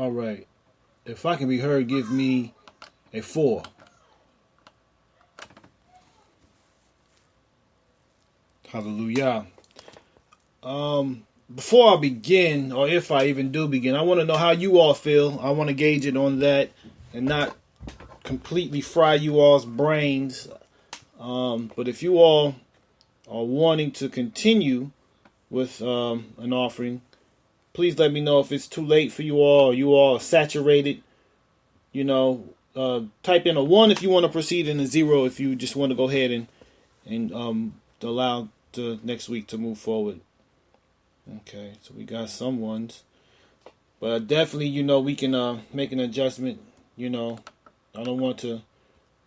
All right. If I can be heard, give me a 4. Hallelujah. Before I begin, or if I even do begin, I want to know how you all feel. I want to gauge it on that and not completely fry you all's brains. But if you all are wanting to continue with an offering, please let me know if it's too late for you all, or you all are saturated. Type in a 1 if you want to proceed, and a 0 if you just want to go ahead and allow the next week to move forward. Okay, so we got some ones, but definitely, we can make an adjustment. I don't want to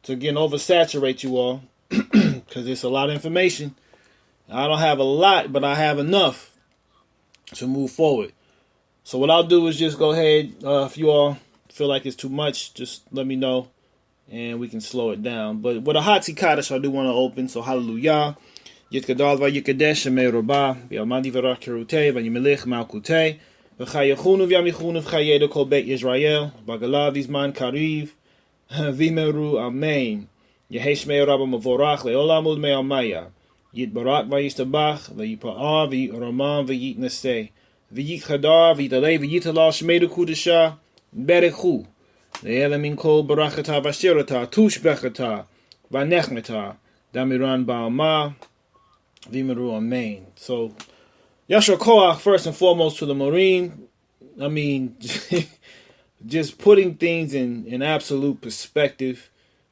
again oversaturate you all because it's a lot of information. I don't have a lot, but I have enough to move forward. So what I'll do is just go ahead. If you all feel like it's too much, just let me know, and we can slow it down. But with a Hatzi Kaddish, I do want to open. So hallelujah. Yitkadal v'yikadesh shemei rabah v'yamadi v'rach kirutei v'yimelech malkutei v'chayechunu v'yamichunu v'chayedu kol beit Yisrael b'galav izman kariv v'meru amen. Yehi shmei rabah mavorach le'olam ud me'amaya yitbarak v'yistabach v'yipa'ah v'yiramam v'yitnaseh v'yichadar v'yitalei v'yitalal shmei kudasha berechu le'ela min kol barakata v'ashirata tushbechata v'nechmeta damiran ba'amah Vimeru Amen. So, Yashar Koach, first and foremost, to the Marine. I mean, just putting things in absolute perspective,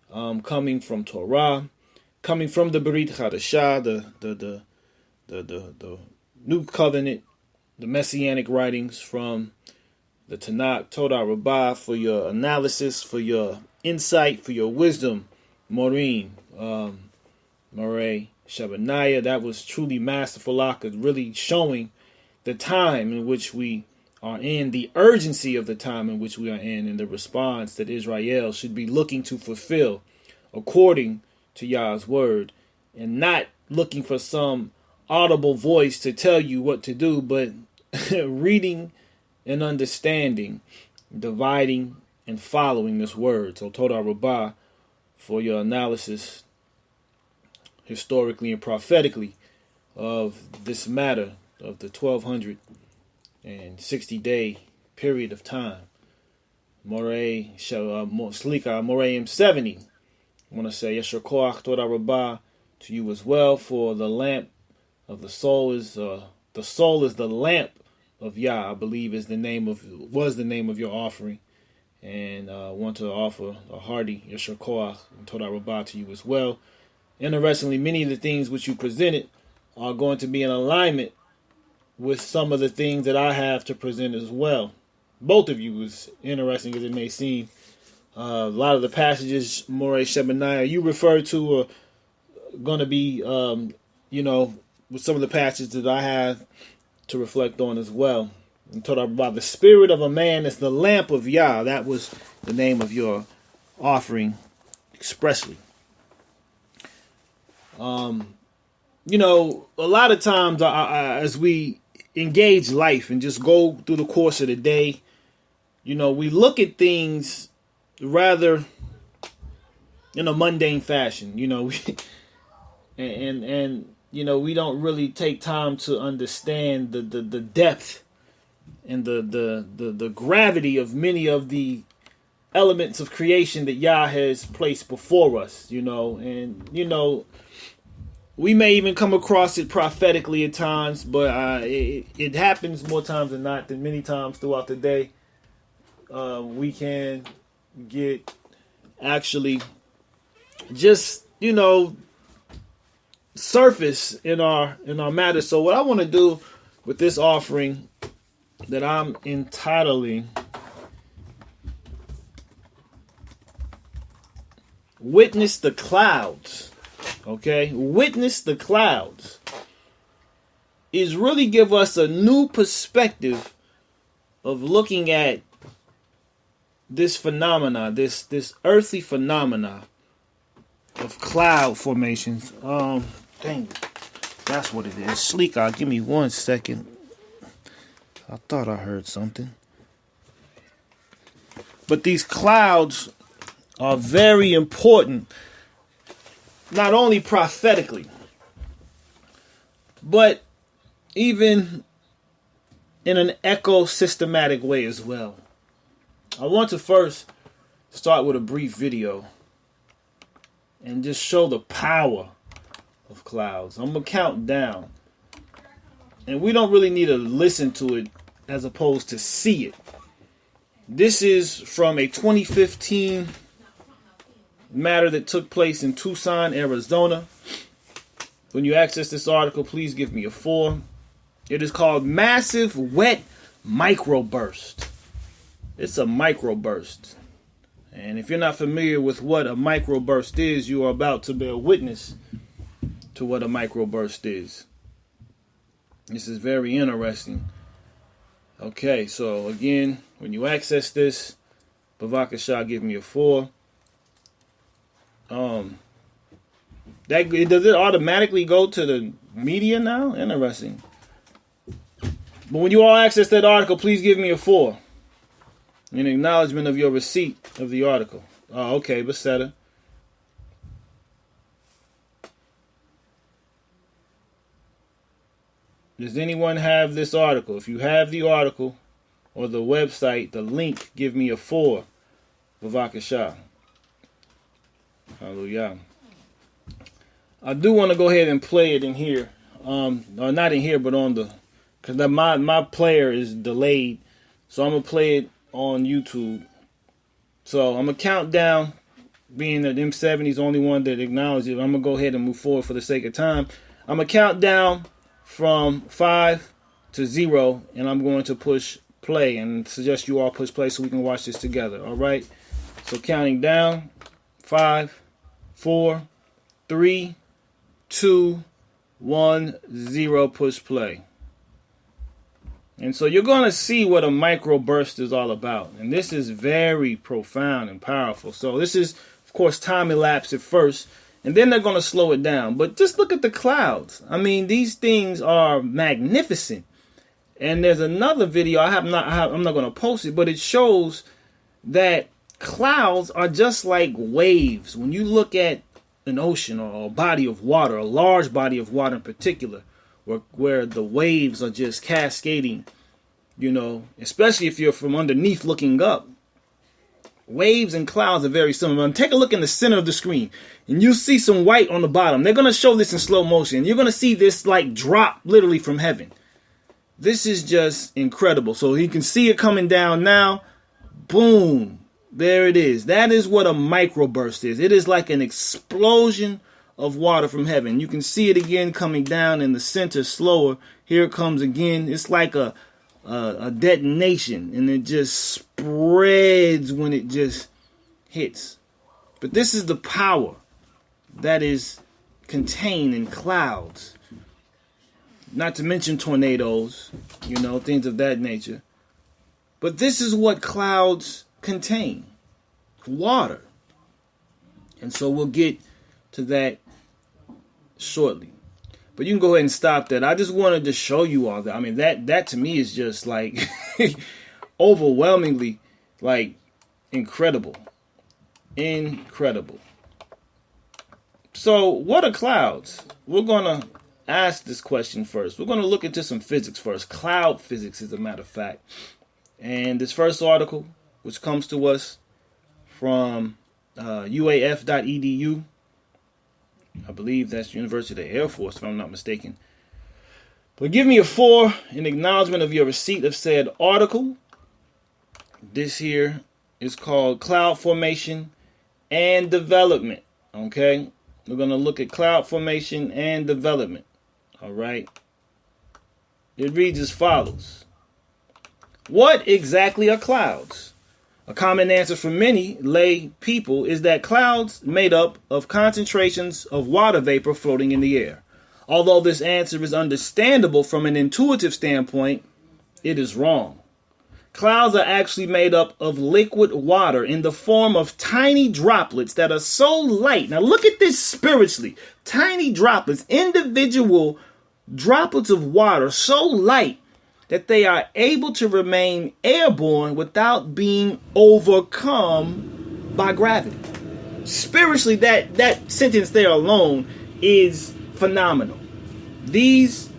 coming from Torah, coming from the Berit Chadashah, the New Covenant, the Messianic writings from the Tanakh, Todah Rabbah, for your analysis, for your insight, for your wisdom, Maureen, Murray, Shabaniah. That was truly masterful, really showing the time in which we are in, the urgency of the time in which we are in, and the response that Israel should be looking to fulfill according to Yah's word, and not looking for some audible voice to tell you what to do, but reading and understanding, dividing and following this word. So Todah Rabbah for your analysis historically and prophetically of this matter of the 1260-day period of time. Morei Slika Moreim 70. I want to say Yeshar Koach Todah Rabbah to you as well, for the lamp of the soul is the lamp of Yah, I believe was the name of your offering. And I want to offer a hearty Yeshar Koach and Todah Rabbah to you as well. Interestingly, many of the things which you presented are going to be in alignment with some of the things that I have to present as well. Both of you, as interesting as it may seem. A lot of the passages, Moreh Shebaniah, you referred to are going to be, with some of the passages that I have to reflect on as well. And talk about the spirit of a man is the lamp of Yah. That was the name of your offering expressly. A lot of times as we engage life and just go through the course of the day, we look at things rather in a mundane fashion, we don't really take time to understand the depth and the gravity of many of the elements of creation that Yah has placed before us, we may even come across it prophetically at times, but it happens more times than not, than many times throughout the day. We can get actually just, surface in our matter. So what I want to do with this offering that I'm entitling Witness the Clouds. Okay, witness the clouds is really give us a new perspective of looking at this phenomena, this earthly phenomena of cloud formations. Dang, that's what it is. Sleeka, give me 1 second. I thought I heard something. But these clouds are very important, not only prophetically, but even in an ecosystematic way as well. I want to first start with a brief video and just show the power of clouds. I'm going to count down. And we don't really need to listen to it as opposed to see it. This is from a 2015 matter that took place in Tucson, Arizona. When you access this article, please give me a 4. It is called Massive Wet Microburst. It's a microburst. And if you're not familiar with what a microburst is, you are about to bear witness to what a microburst is. This is very interesting. Okay, so again, when you access this, Bavakasha give me a 4. Does it automatically go to the media now? Interesting. But when you all access that article, please give me a 4. In acknowledgement of your receipt of the article. Oh, okay, Basetta. Does anyone have this article? If you have the article or the website, the link, give me a 4. Bavakasha. Hallelujah. I do want to go ahead and play it in here. Or not in here, but on the... Because my player is delayed. So I'm going to play it on YouTube. So I'm going to count down. Being that M70 is the only one that acknowledges it, I'm going to go ahead and move forward for the sake of time. I'm going to count down from 5 to 0. And I'm going to push play. And suggest you all push play so we can watch this together. Alright? So counting down. 5, 4, 3, 2, 1, 0. Push play. And so you're going to see what a microburst is all about. And this is very profound and powerful. So this is, of course, time elapse at first. And then they're going to slow it down. But just look at the clouds. I mean, these things are magnificent. And there's another video. I'm not going to post it. But it shows that clouds are just like waves. When you look at an ocean or a body of water, a large body of water in particular, where the waves are just cascading, you know, especially if you're from underneath looking up. Waves and clouds are very similar. And take a look in the center of the screen, and you see some white on the bottom. They're going to show this in slow motion. You're going to see this like drop literally from heaven. This is just incredible. So you can see it coming down now. Boom. There it is. That is what a microburst is. It is like an explosion of water from heaven. You can see it again coming down in the center slower. Here it comes again. It's like a detonation, and it just spreads when it just hits. But this is the power that is contained in clouds. Not to mention tornadoes, you know, things of that nature. But this is what clouds contain. Water. And so we'll get to that shortly. But you can go ahead and stop that. I just wanted to show you all that. I mean, that to me is just like overwhelmingly like incredible. Incredible. So what are clouds? We're going to ask this question first. We're going to look into some physics first. Cloud physics, as a matter of fact. And this first article, which comes to us from uaf.edu. I believe that's University of the Air Force, if I'm not mistaken. But give me a 4 in acknowledgement of your receipt of said article. This here is called Cloud Formation and Development. Okay? We're going to look at cloud formation and development. All right? It reads as follows. What exactly are clouds? A common answer for many lay people is that clouds made up of concentrations of water vapor floating in the air. Although this answer is understandable from an intuitive standpoint, it is wrong. Clouds are actually made up of liquid water in the form of tiny droplets that are so light. Now look at this spiritually. Tiny droplets, individual droplets of water so light that they are able to remain airborne without being overcome by gravity. Spiritually, that sentence there alone is phenomenal. These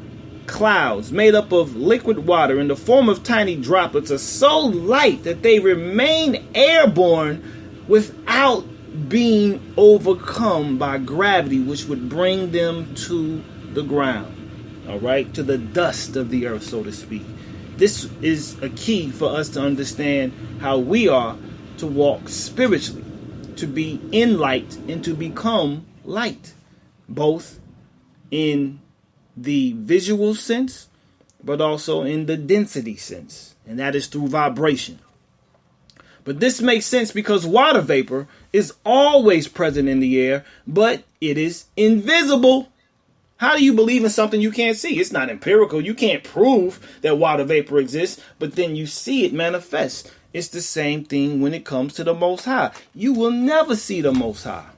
clouds made up of liquid water in the form of tiny droplets are so light that they remain airborne without being overcome by gravity, which would bring them to the ground. All right, to the dust of the earth, so to speak. This is a key for us to understand how we are to walk spiritually, to be in light and to become light, both in the visual sense, but also in the density sense, and that is through vibration. But this makes sense because water vapor is always present in the air, but it is invisible. How do you believe in something you can't see? It's not empirical. You can't prove that water vapor exists, but then you see it manifest. It's the same thing when it comes to the Most High. You will never see the Most High,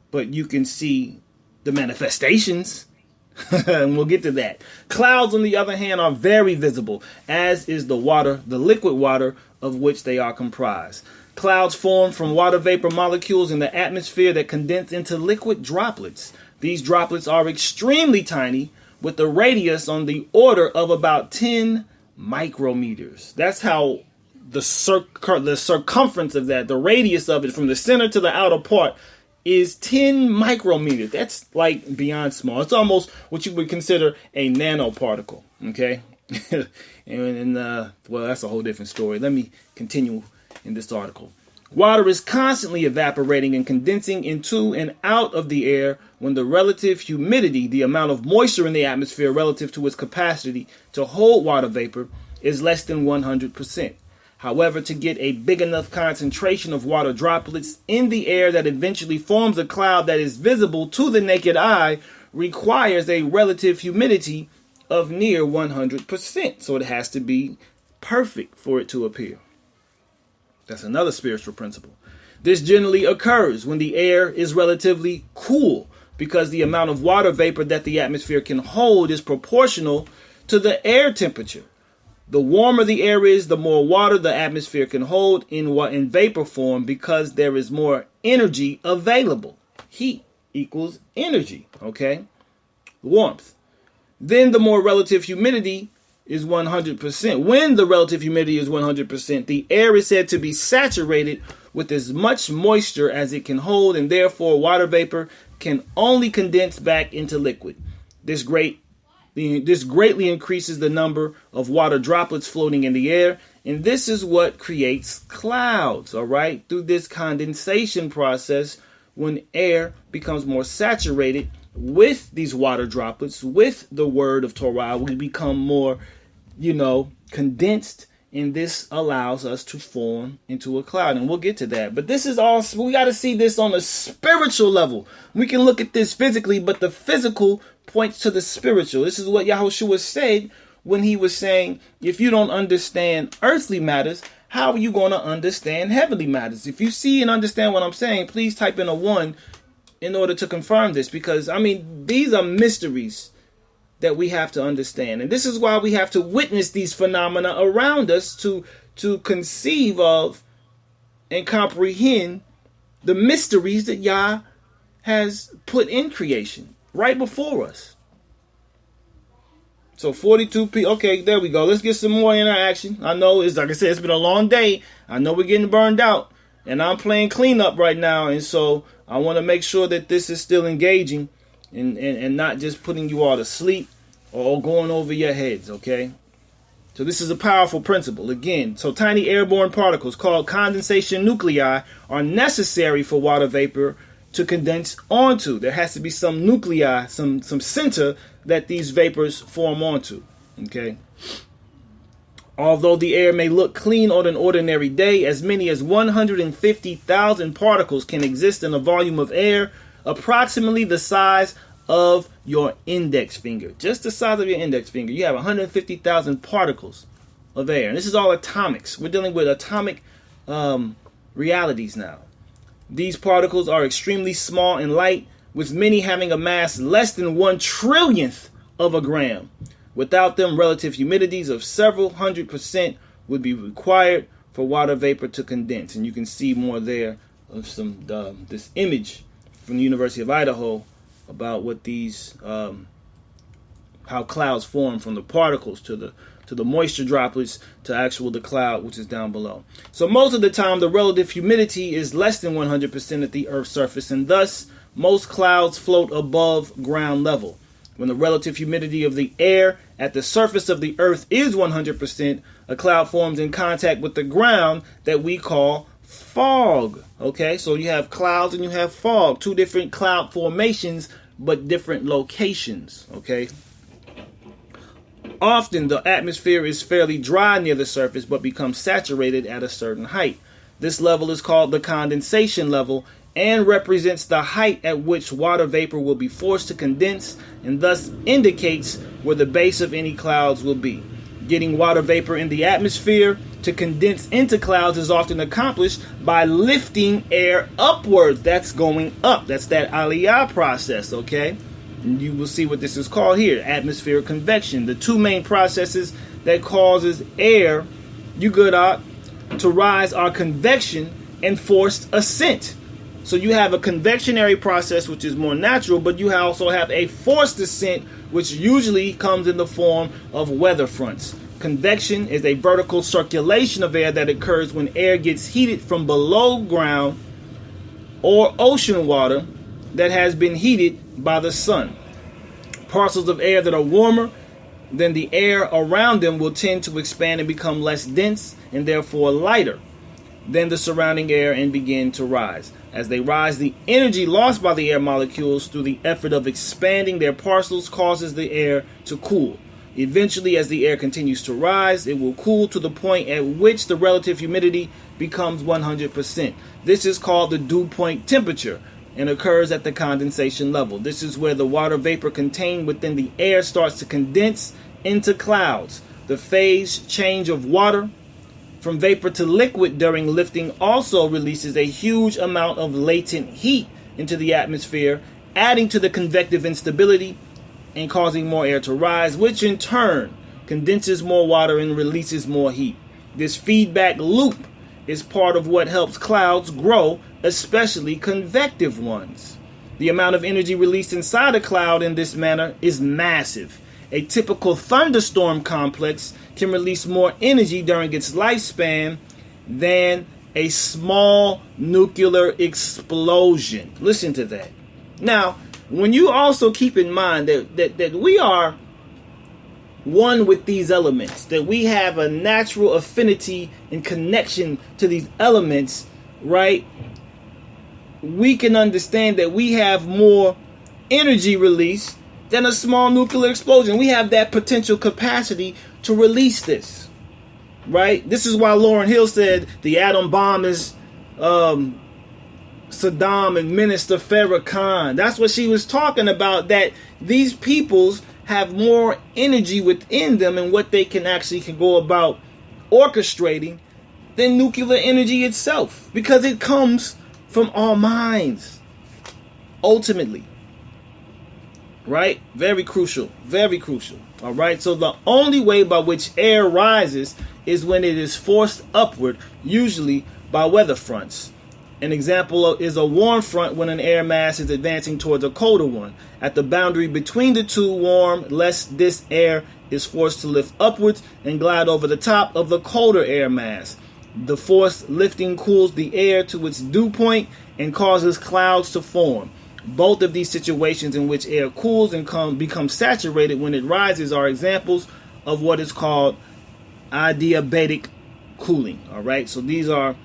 but you can see the manifestations. And we'll get to that. Clouds, on the other hand, are very visible, as is the water, the liquid water of which they are comprised. Clouds form from water vapor molecules in the atmosphere that condense into liquid droplets. These droplets are extremely tiny, with a radius on the order of about 10 micrometers. That's how the circumference of that, the radius of it from the center to the outer part, is 10 micrometers. That's like beyond small. It's almost what you would consider a nanoparticle. Okay. Well, that's a whole different story. Let me continue in this article. Water is constantly evaporating and condensing into and out of the air when the relative humidity, the amount of moisture in the atmosphere relative to its capacity to hold water vapor, is less than 100%. However, to get a big enough concentration of water droplets in the air that eventually forms a cloud that is visible to the naked eye requires a relative humidity of near 100%. So it has to be perfect for it to appear. That's another spiritual principle. This generally occurs when the air is relatively cool, because the amount of water vapor that the atmosphere can hold is proportional to the air temperature. The warmer the air is, the more water the atmosphere can hold in vapor form, because there is more energy available. Heat equals energy, okay? Warmth. Then the more relative humidity is 100%. When the relative humidity is 100%, the air is said to be saturated with as much moisture as it can hold, and therefore water vapor can only condense back into liquid. This greatly increases the number of water droplets floating in the air, and this is what creates clouds, all right? Through this condensation process, when air becomes more saturated with these water droplets, with the word of Torah, we become more, condensed, and this allows us to form into a cloud. And we'll get to that. But this is all, we got to see this on a spiritual level. We can look at this physically, but the physical points to the spiritual. This is what Yahushua said when he was saying, if you don't understand earthly matters, how are you going to understand heavenly matters? If you see and understand what I'm saying, please type in a 1 in order to confirm this, because, these are mysteries that we have to understand. And this is why we have to witness these phenomena around us to conceive of and comprehend the mysteries that Yah has put in creation right before us. So 42 people. Okay, there we go. Let's get some more interaction. I know it's, like I said, it's been a long day. I know we're getting burned out, and I'm playing cleanup right now. And so I want to make sure that this is still engaging and not just putting you all to sleep or going over your heads, okay? So this is a powerful principle. Again, so tiny airborne particles called condensation nuclei are necessary for water vapor to condense onto. There has to be some nuclei, some center that these vapors form onto, okay? Although the air may look clean on an ordinary day, as many as 150,000 particles can exist in a volume of air approximately the size of your index finger. Just the size of your index finger. You have 150,000 particles of air. And this is all atomics. We're dealing with atomic realities now. These particles are extremely small and light, with many having a mass less than 1 trillionth of a gram. Without them, relative humidities of several 100% would be required for water vapor to condense. And you can see more there of some this image from the University of Idaho about what these how clouds form from the particles to the moisture droplets to actual the cloud, which is down below. So most of the time, the relative humidity is less than 100% at the Earth's surface, and thus most clouds float above ground level. When the relative humidity of the air at the surface of the Earth is 100%, a cloud forms in contact with the ground that we call fog. Okay, so you have clouds and you have fog, two different cloud formations, but different locations. Okay. Often the atmosphere is fairly dry near the surface, but becomes saturated at a certain height. This level is called the condensation level and represents the height at which water vapor will be forced to condense, and thus indicates where the base of any clouds will be. Getting water vapor in the atmosphere to condense into clouds is often accomplished by lifting air upwards. That's going up. That's that aliyah process, okay? And you will see what this is called here, atmospheric convection. The two main processes that causes air, you good, to rise are convection and forced ascent. So you have a convectionary process, which is more natural, but you also have a forced ascent, which usually comes in the form of weather fronts. Convection is a vertical circulation of air that occurs when air gets heated from below ground or ocean water that has been heated by the sun. Parcels of air that are warmer than the air around them will tend to expand and become less dense and therefore lighter than the surrounding air and begin to rise. As they rise, the energy lost by the air molecules through the effort of expanding their parcels causes the air to cool. Eventually, as the air continues to rise, it will cool to the point at which the relative humidity becomes 100%. This is called the dew point temperature and occurs at the condensation level. This is where the water vapor contained within the air starts to condense into clouds. The phase change of water from vapor to liquid during lifting also releases a huge amount of latent heat into the atmosphere, adding to the convective instability and causing more air to rise, which in turn condenses more water and releases more heat. This feedback loop is part of what helps clouds grow, especially convective ones. The amount of energy released inside a cloud in this manner is massive. A typical thunderstorm complex can release more energy during its lifespan than a small nuclear explosion. Listen to that. Now, when you also keep in mind that we are one with these elements, that we have a natural affinity and connection to these elements, right? We can understand that we have more energy release than a small nuclear explosion. We have that potential capacity to release this, right? This is why Lauryn Hill said the atom bomb is Saddam and Minister Farrakhan. That's what she was talking about, that these peoples have more energy within them and what they can go about orchestrating than nuclear energy itself, because it comes from our minds ultimately. Right? Very crucial. Very crucial. All right. So the only way by which air rises is when it is forced upward, usually by weather fronts. An example is a warm front when an air mass is advancing towards a colder one. At the boundary between the two warm, this air is forced to lift upwards and glide over the top of the colder air mass. The forced lifting cools the air to its dew point and causes clouds to form. Both of these situations in which air cools and becomes saturated when it rises are examples of what is called adiabatic cooling. All right, so these are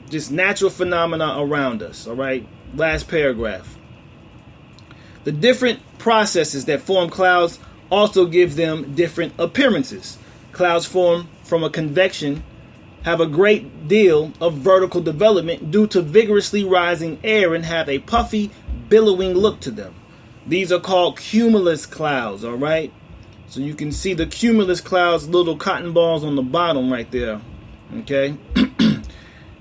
just natural phenomena around us. All right, last paragraph. The different processes that form clouds also give them different appearances. Clouds formed from a convection have a great deal of vertical development due to vigorously rising air and have a puffy, billowing look to them. These are called cumulus clouds, all right? So you can see the cumulus clouds, little cotton balls on the bottom right there, okay?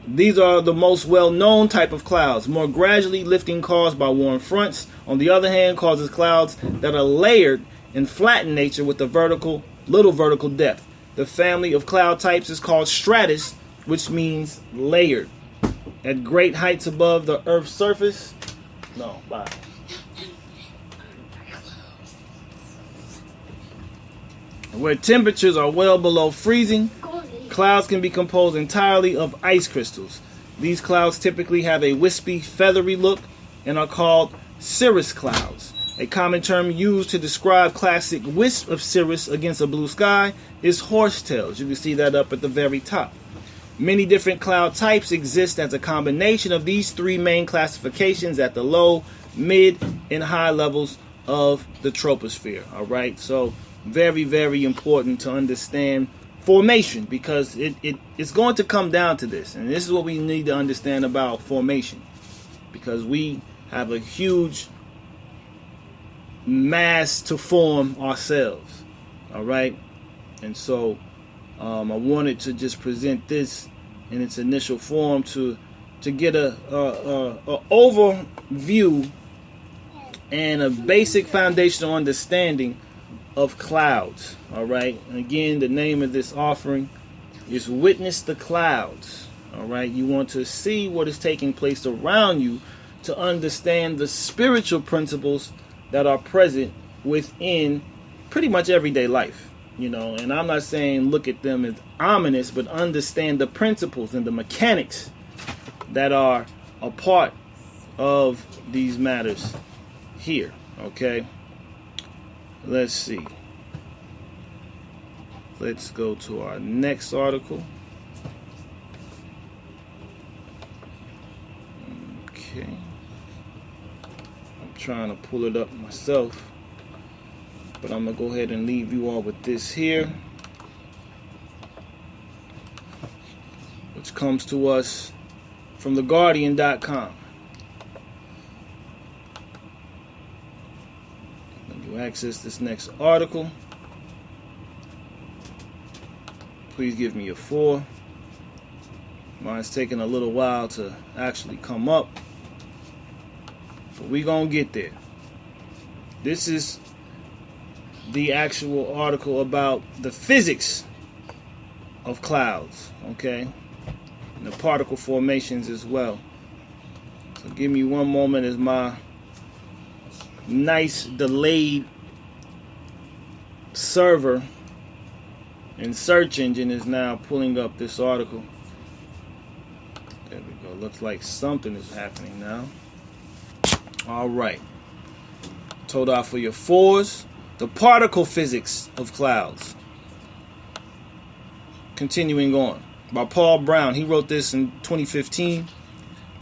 These are the most well-known type of clouds. More gradually lifting caused by warm fronts, on the other hand, causes clouds that are layered and flat in nature with a little vertical depth. The family of cloud types is called stratus, which means layered. At great heights above the Earth's surface, where temperatures are well below freezing, clouds can be composed entirely of ice crystals. These clouds typically have a wispy, feathery look and are called cirrus clouds. A common term used to describe classic wisp of cirrus against a blue sky is horsetails. You can see that up at the very top. Many different cloud types exist as a combination of these three main classifications at the low, mid, and high levels of the troposphere. All right, so very, very important to understand formation, because it's going to come down to this, and this is what we need to understand about formation, because we have a huge mass to form ourselves. All right, and so I wanted to just present this in its initial form to get a overview and a basic foundational understanding of clouds. All right, and again, the name of this offering is Witness the Clouds. All right, you want to see what is taking place around you to understand the spiritual principles that are present within pretty much everyday life. And I'm not saying look at them as ominous, but understand the principles and the mechanics that are a part of these matters here. Okay, let's see. Let's go to our next article. Okay, I'm trying to pull it up myself, but I'm going to go ahead and leave you all with this here, which comes to us from theguardian.com. When you access this next article, please give me a 4. Mine's taking a little while to actually come up, but we're going to get there. This is the actual article about the physics of clouds, okay, and the particle formations as well. So give me one moment as my nice delayed server and search engine is now pulling up this article. There we go. Looks like something is happening now. All right. Told out for your 4s. The particle physics of clouds. Continuing on. By Paul Brown. He wrote this in 2015.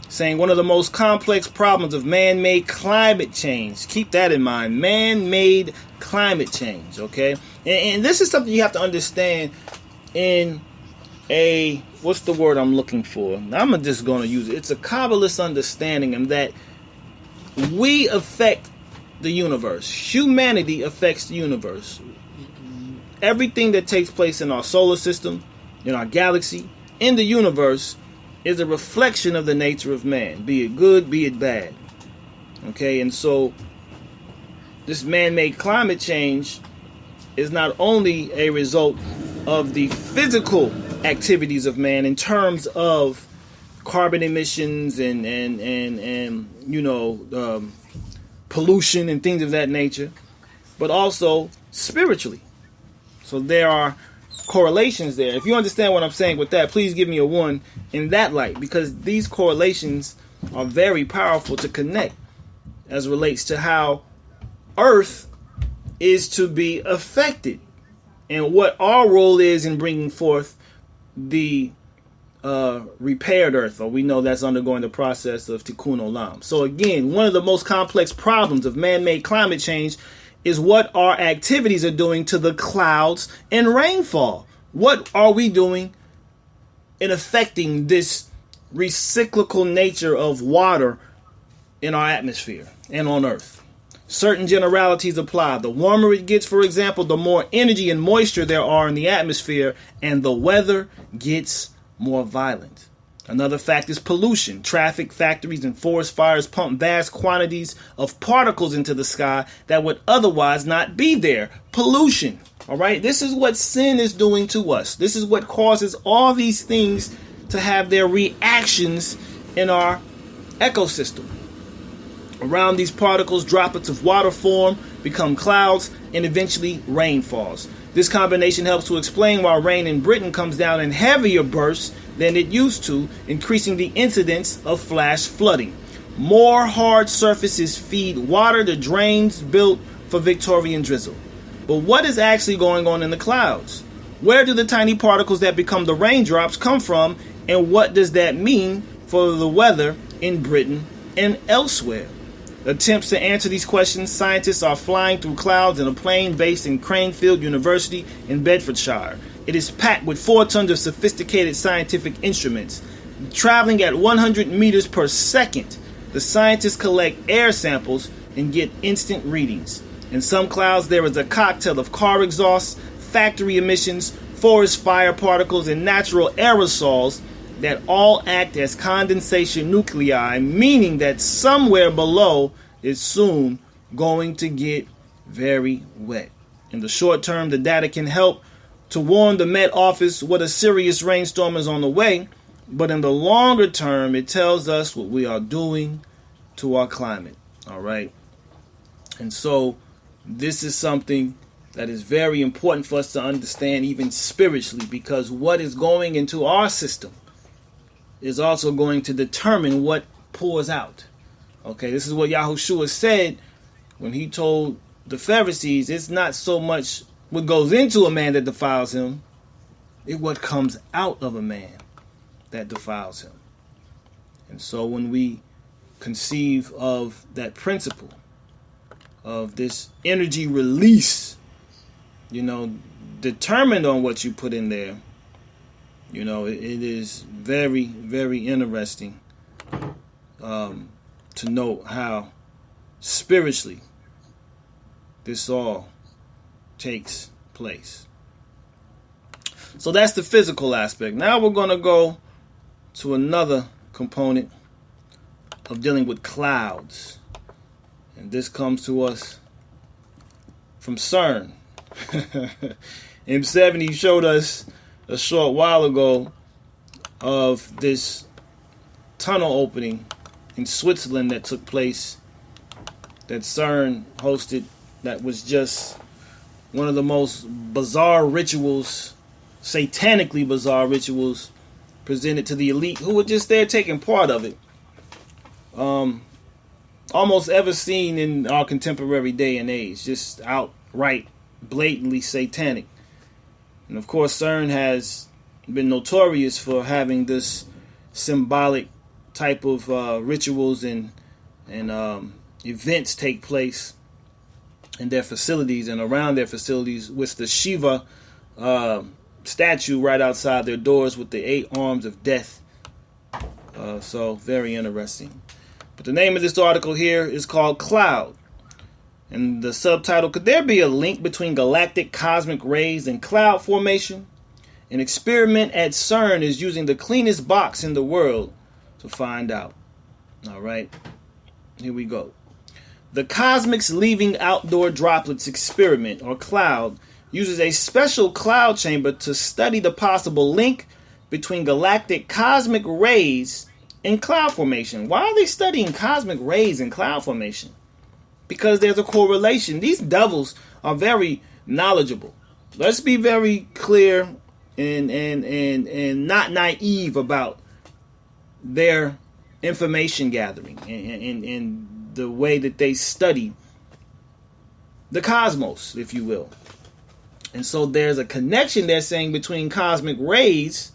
Saying one of the most complex problems of man-made climate change. Keep that in mind. Man-made climate change. Okay? And this is something you have to understand in a, what's the word I'm looking for? I'm just going to use it. It's a Kabbalist understanding of that we affect the universe. Humanity affects the universe. Everything that takes place in our solar system, in our galaxy, in the universe is a reflection of the nature of man, be it good, be it bad. Okay, and so this man-made climate change is not only a result of the physical activities of man in terms of carbon emissions and pollution and things of that nature, but also spiritually. So there are correlations there. If you understand what I'm saying with that, please give me a 1 in that light, because these correlations are very powerful to connect as relates to how Earth is to be affected and what our role is in bringing forth the repaired Earth, or we know that's undergoing the process of Tikkun Olam. So again, one of the most complex problems of man-made climate change is what our activities are doing to the clouds and rainfall. What are we doing in affecting this recyclical nature of water in our atmosphere and on Earth? Certain generalities apply. The warmer it gets, for example, the more energy and moisture there are in the atmosphere, and the weather gets more violent. Another fact is pollution. Traffic, factories, and forest fires pump vast quantities of particles into the sky that would otherwise not be there. Pollution. All right. This is what sin is doing to us. This is what causes all these things to have their reactions in our ecosystem. Around these particles, droplets of water form, become clouds, and eventually rain falls. This combination helps to explain why rain in Britain comes down in heavier bursts than it used to, increasing the incidence of flash flooding. More hard surfaces feed water to drains built for Victorian drizzle. But what is actually going on in the clouds? Where do the tiny particles that become the raindrops come from, and what does that mean for the weather in Britain and elsewhere? Attempts to answer these questions, scientists are flying through clouds in a plane based in Cranfield University in Bedfordshire. It is packed with 4 tons of sophisticated scientific instruments. Traveling at 100 meters per second, the scientists collect air samples and get instant readings. In some clouds, there is a cocktail of car exhausts, factory emissions, forest fire particles, and natural aerosols that all act as condensation nuclei, meaning that somewhere below is soon going to get very wet. In the short term, the data can help to warn the Met Office what a serious rainstorm is on the way, but in the longer term, it tells us what we are doing to our climate. All right. And so this is something that is very important for us to understand, even spiritually, because what is going into our system is also going to determine what pours out. Okay, this is what Yahushua said when he told the Pharisees, it's not so much what goes into a man that defiles him, it's what comes out of a man that defiles him. And so when we conceive of that principle of this energy release, determined on what you put in there, it is very, very interesting to note how spiritually this all takes place. So that's the physical aspect. Now we're going to go to another component of dealing with clouds. And this comes to us from CERN. M70 showed us a short while ago of this tunnel opening in Switzerland that took place, that CERN hosted, that was just one of the most bizarre rituals, satanically bizarre rituals presented to the elite who were just there taking part of it. Almost ever seen in our contemporary day and age, just outright, blatantly satanic. And of course, CERN has been notorious for having this symbolic type of rituals and events take place in their facilities and around their facilities, with the Shiva statue right outside their doors with the 8 arms of death. So very interesting. But the name of this article here is called Cloud. And the subtitle, could there be a link between galactic cosmic rays and cloud formation? An experiment at CERN is using the cleanest box in the world to find out. All right, here we go. The Cosmics Leaving Outdoor Droplets experiment, or CLOUD, uses a special cloud chamber to study the possible link between galactic cosmic rays and cloud formation. Why are they studying cosmic rays and cloud formation? Because there's a correlation. These devils are very knowledgeable. Let's be very clear and not naive about their information gathering and the way that they study the cosmos, if you will. And so there's a connection, they're saying, between cosmic rays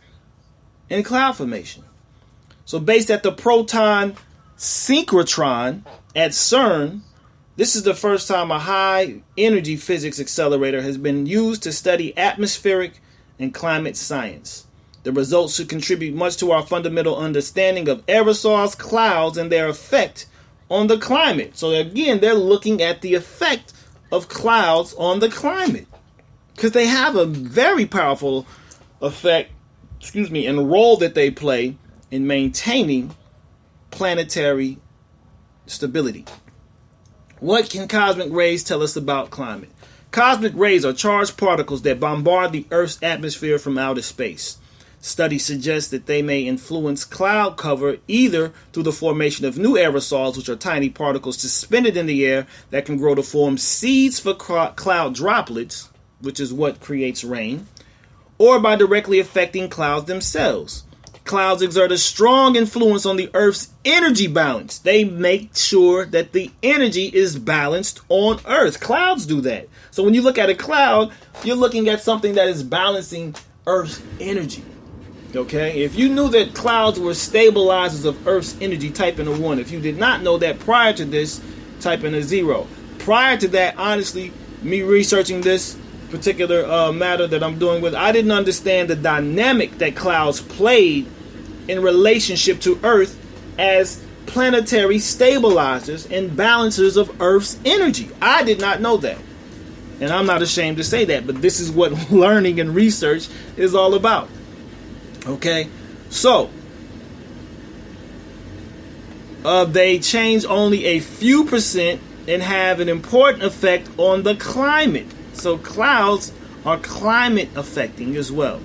and cloud formation. So based at the proton synchrotron at CERN, this is the first time a high energy physics accelerator has been used to study atmospheric and climate science. The results should contribute much to our fundamental understanding of aerosols, clouds, and their effect on the climate. So again, they're looking at the effect of clouds on the climate, because they have a very powerful effect, and role that they play in maintaining planetary stability. What can cosmic rays tell us about climate? Cosmic rays are charged particles that bombard the Earth's atmosphere from outer space. Studies suggest that they may influence cloud cover either through the formation of new aerosols, which are tiny particles suspended in the air that can grow to form seeds for cloud droplets, which is what creates rain, or by directly affecting clouds themselves. Clouds exert a strong influence on the Earth's energy balance. They make sure that the energy is balanced on Earth. Clouds do that. So when you look at a cloud, you're looking at something that is balancing Earth's energy. Okay? If you knew that clouds were stabilizers of Earth's energy, type in a 1. If you did not know that prior to this, type in a 0. Prior to that, honestly, me researching this particular matter that I'm doing with, I didn't understand the dynamic that clouds played in relationship to Earth as planetary stabilizers and balancers of Earth's energy. I did not know that. And I'm not ashamed to say that, but this is what learning and research is all about. Okay? So, they change only a few percent and have an important effect on the climate. So clouds are climate affecting as well.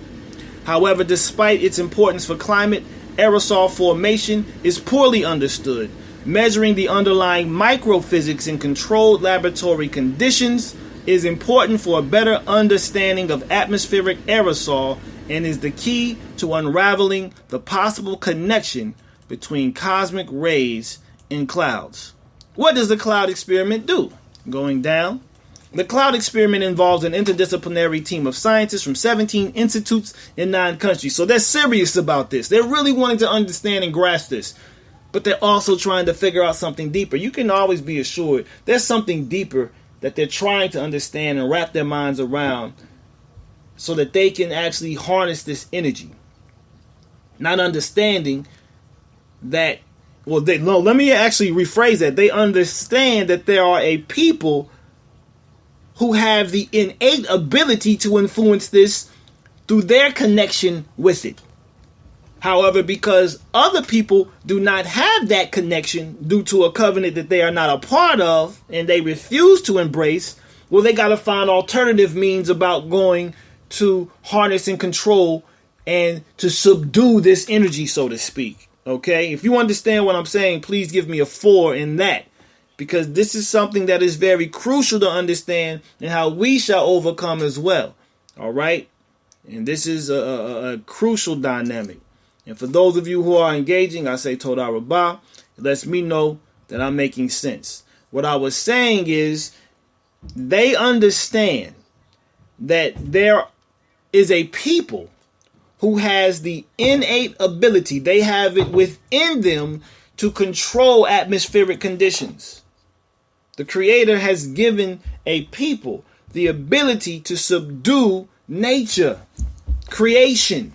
However, despite its importance for climate, aerosol formation is poorly understood. Measuring the underlying microphysics in controlled laboratory conditions is important for a better understanding of atmospheric aerosol and is the key to unraveling the possible connection between cosmic rays and clouds. What does the cloud experiment do? Going down. The cloud experiment involves an interdisciplinary team of scientists from 17 institutes in 9 countries. So they're serious about this. They're really wanting to understand and grasp this. But they're also trying to figure out something deeper. You can always be assured there's something deeper that they're trying to understand and wrap their minds around so that they can actually harness this energy. Not understanding that, let me actually rephrase that. They understand that there are a people who have the innate ability to influence this through their connection with it. However, because other people do not have that connection due to a covenant that they are not a part of and they refuse to embrace, well, they got to find alternative means about going to harness and control and to subdue this energy, so to speak. Okay? If you understand what I'm saying, please give me a 4 in that. Because this is something that is very crucial to understand and how we shall overcome as well. All right? And this is a crucial dynamic. And for those of you who are engaging, I say Toda Rabbah. It lets me know that I'm making sense. What I was saying is they understand that there is a people who has the innate ability. They have it within them to control atmospheric conditions. The Creator has given a people the ability to subdue nature, creation,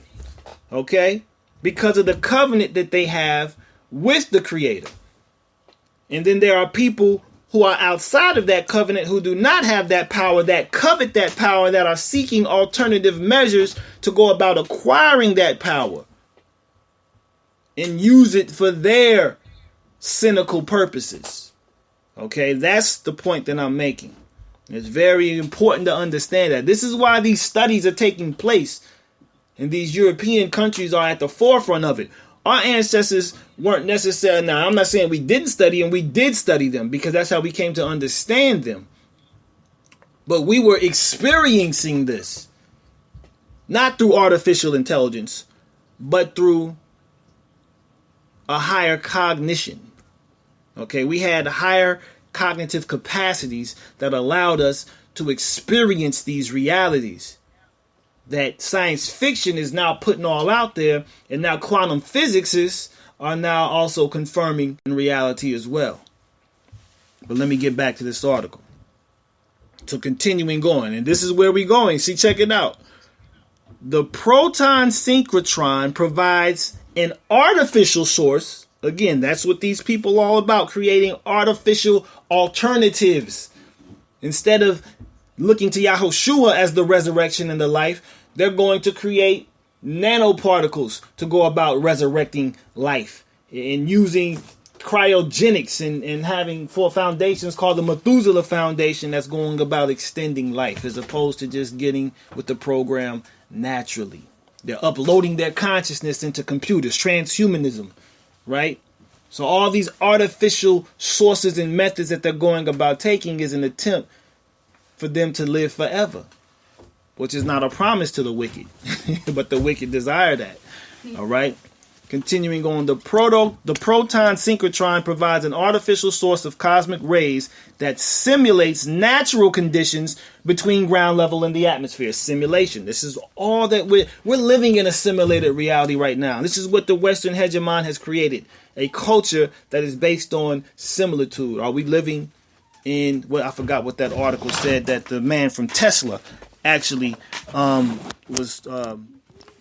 okay? Because of the covenant that they have with the Creator. And then there are people who are outside of that covenant who do not have that power, that covet that power, that are seeking alternative measures to go about acquiring that power and use it for their cynical purposes. Okay, that's the point that I'm making. It's very important to understand that. This is why these studies are taking place. And these European countries are at the forefront of it. Our ancestors weren't necessarily, now I'm not saying we didn't study them, we did study them because that's how we came to understand them. But we were experiencing this, not through artificial intelligence, but through a higher cognition. Okay, we had higher cognitive capacities that allowed us to experience these realities that science fiction is now putting all out there, and now quantum physicists are now also confirming in reality as well. But let me get back to this article. So continuing going, and this is where we're going. See, check it out. The proton synchrotron provides an artificial source. Again, that's what these people are all about, creating artificial alternatives. Instead of looking to Yahushua as the resurrection and the life, they're going to create nanoparticles to go about resurrecting life and using cryogenics and having four foundations called the Methuselah Foundation that's going about extending life as opposed to just getting with the program naturally. They're uploading their consciousness into computers, transhumanism, right? So all these artificial sources and methods that they're going about taking is an attempt for them to live forever, which is not a promise to the wicked, but the wicked desire that. All right. Continuing on, the proton synchrotron provides an artificial source of cosmic rays that simulates natural conditions between ground level and the atmosphere. Simulation. This is all that we're living in, a simulated reality right now. This is what the Western hegemon has created, a culture that is based on similitude. Are we living in, well, I forgot what that article said, that the man from Tesla actually was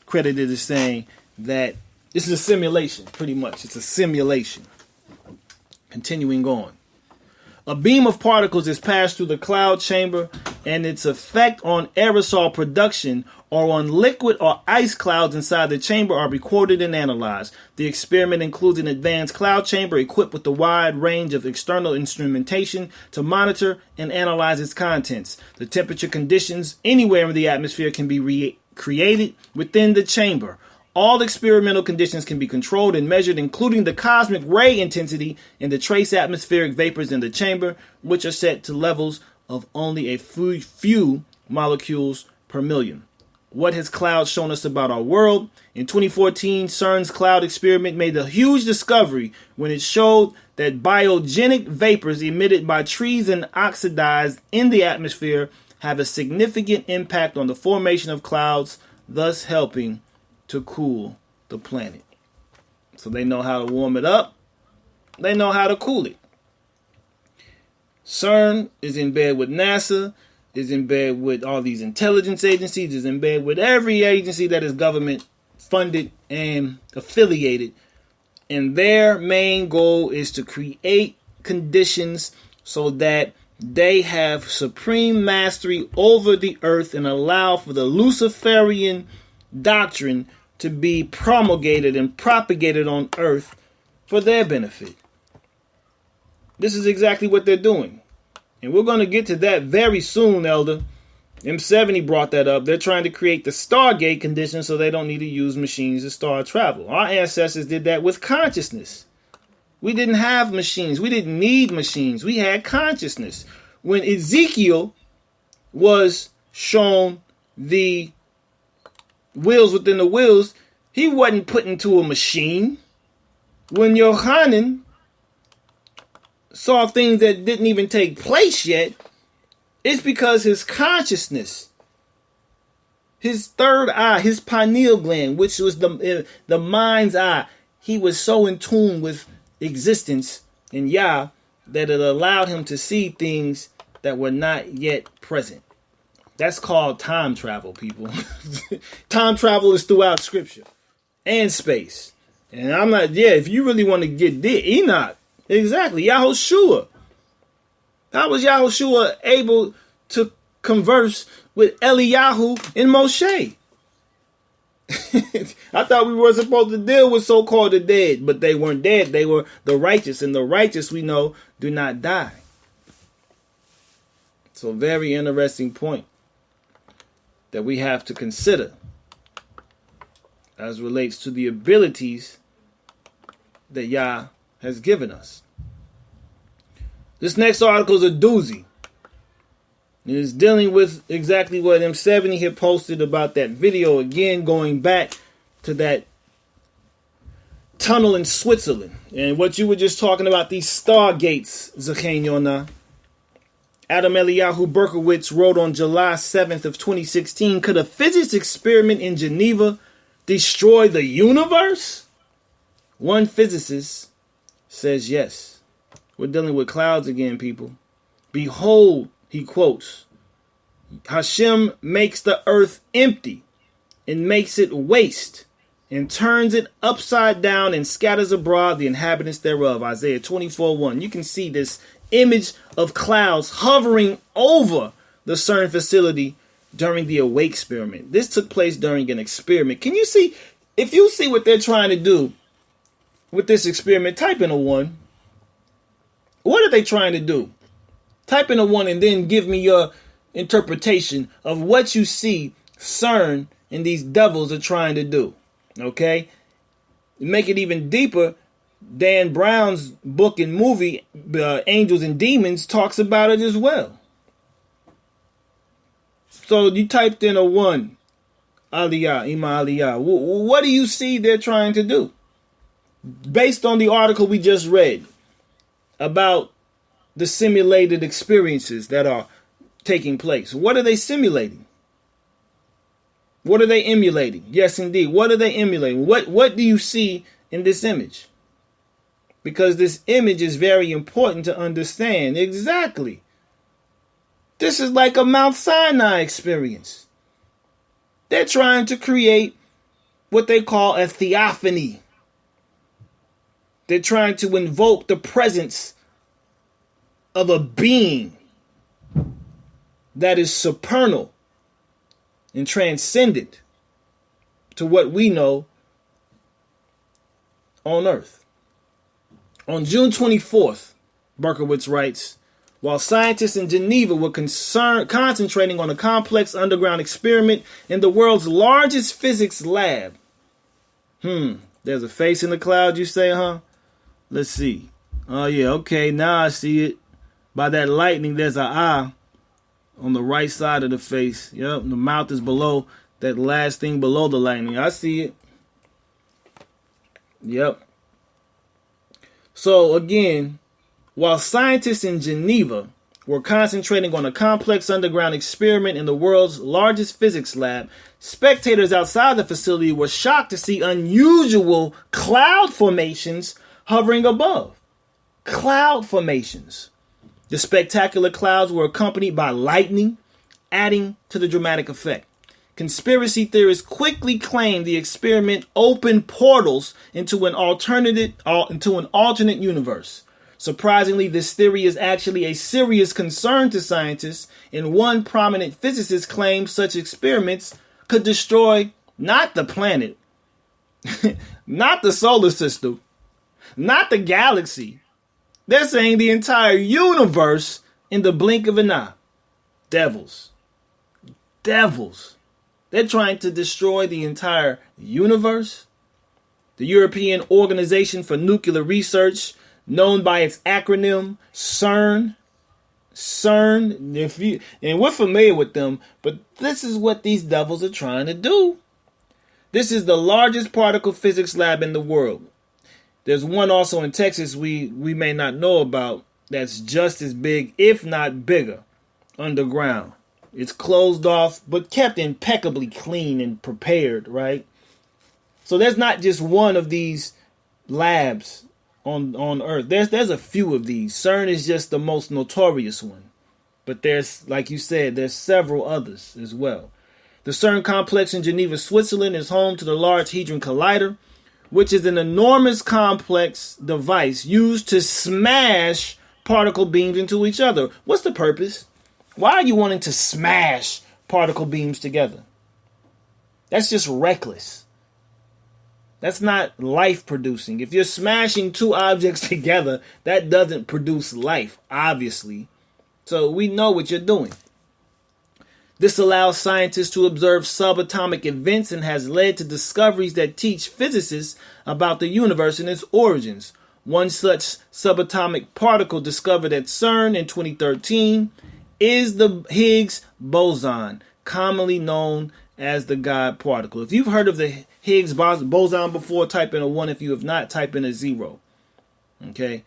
credited as saying that this is a simulation, pretty much. It's a simulation. Continuing on. A beam of particles is passed through the cloud chamber, and its effect on aerosol production or on liquid or ice clouds inside the chamber are recorded and analyzed. The experiment includes an advanced cloud chamber equipped with a wide range of external instrumentation to monitor and analyze its contents. The temperature conditions anywhere in the atmosphere can be recreated within the chamber. All experimental conditions can be controlled and measured, including the cosmic ray intensity and the trace atmospheric vapors in the chamber, which are set to levels of only a few molecules per million. What has cloud shown us about our world? In 2014, CERN's cloud experiment made a huge discovery when it showed that biogenic vapors emitted by trees and oxidized in the atmosphere have a significant impact on the formation of clouds, thus helping to cool the planet. So they know how to warm it up. They know how to cool it. CERN is in bed with NASA, is in bed with all these intelligence agencies, is in bed with every agency that is government funded and affiliated. And their main goal is to create conditions so that they have supreme mastery over the earth and allow for the Luciferian doctrine to be promulgated and propagated on earth for their benefit. This is exactly what they're doing. And we're going to get to that very soon, Elder. M70 brought that up. They're trying to create the Stargate conditions so they don't need to use machines to star travel. Our ancestors did that with consciousness. We didn't have machines. We didn't need machines. We had consciousness. When Ezekiel was shown the wheels within the wheels, he wasn't put into a machine. When Yohanan saw things that didn't even take place yet, it's because his consciousness, his third eye, his pineal gland, which was the mind's eye, he was so in tune with existence in Yah that it allowed him to see things that were not yet present. That's called time travel, people. Time travel is throughout scripture and space. And I'm not, if you really want to get there, Enoch, exactly, Yahushua. How was Yahushua able to converse with Eliyahu and Moshe? I thought we were supposed to deal with so-called the dead, but they weren't dead. They were the righteous, and the righteous, we know, do not die. So very interesting point that we have to consider as relates to the abilities that Yah has given us. This next article is a doozy. It is dealing with exactly what M70 had posted about that video, again going back to that tunnel in Switzerland and what you were just talking about, these stargates, Zachain Yonah. Adam Eliyahu Berkowitz wrote on July 7th of 2016, could a physics experiment in Geneva destroy the universe? One physicist says yes. We're dealing with clouds again, people. Behold, he quotes, Hashem makes the earth empty and makes it waste and turns it upside down and scatters abroad the inhabitants thereof. Isaiah 24:1. You can see this image of clouds hovering over the CERN facility during the awake experiment. This took place during an experiment. Can you see? If you see what they're trying to do with this experiment, type in a 1. What are they trying to do? Type in a 1 and then give me your interpretation of what you see CERN and these devils are trying to do. Okay? Make it even deeper. Dan Brown's book and movie, Angels and Demons, talks about it as well. So you typed in a 1, Aliyah, Ima Aliyah. What do you see they're trying to do? Based on the article we just read about the simulated experiences that are taking place. What are they simulating? What are they emulating? Yes, indeed. What are they emulating? What do you see in this image? Because this image is very important to understand. Exactly. This is like a Mount Sinai experience. They're trying to create what they call a theophany. They're trying to invoke the presence of a being that is supernal and transcendent to what we know on Earth. On June 24th, Berkowitz writes, while scientists in Geneva were concentrating on a complex underground experiment in the world's largest physics lab. There's a face in the cloud, you say, huh? Let's see. Oh, yeah, okay, now I see it. By that lightning, there's an eye on the right side of the face. Yep, the mouth is below that last thing below the lightning. I see it. Yep. So, again, while scientists in Geneva were concentrating on a complex underground experiment in the world's largest physics lab, spectators outside the facility were shocked to see unusual cloud formations hovering above. Cloud formations. The spectacular clouds were accompanied by lightning, adding to the dramatic effect. Conspiracy theorists quickly claimed the experiment opened portals into an alternate universe. Surprisingly, this theory is actually a serious concern to scientists, and one prominent physicist claimed such experiments could destroy not the planet, not the solar system, not the galaxy. They're saying the entire universe in the blink of an eye. Devils. They're trying to destroy the entire universe. The European Organization for Nuclear Research, known by its acronym CERN, and we're familiar with them, but this is what these devils are trying to do. This is the largest particle physics lab in the world. There's one also in Texas we may not know about that's just as big, if not bigger, underground. It's closed off, but kept impeccably clean and prepared, right? So there's not just one of these labs on Earth. There's a few of these. CERN is just the most notorious one. But there's, like you said, there's several others as well. The CERN complex in Geneva, Switzerland is home to the Large Hadron Collider, which is an enormous complex device used to smash particle beams into each other. What's the purpose? Why are you wanting to smash particle beams together? That's just reckless. That's not life producing. If you're smashing two objects together, that doesn't produce life, obviously. So we know what you're doing. This allows scientists to observe subatomic events and has led to discoveries that teach physicists about the universe and its origins. One such subatomic particle discovered at CERN in 2013 is the Higgs boson, commonly known as the God particle. If you've heard of the Higgs boson before, type in a 1. If you have not, type in a 0. Okay?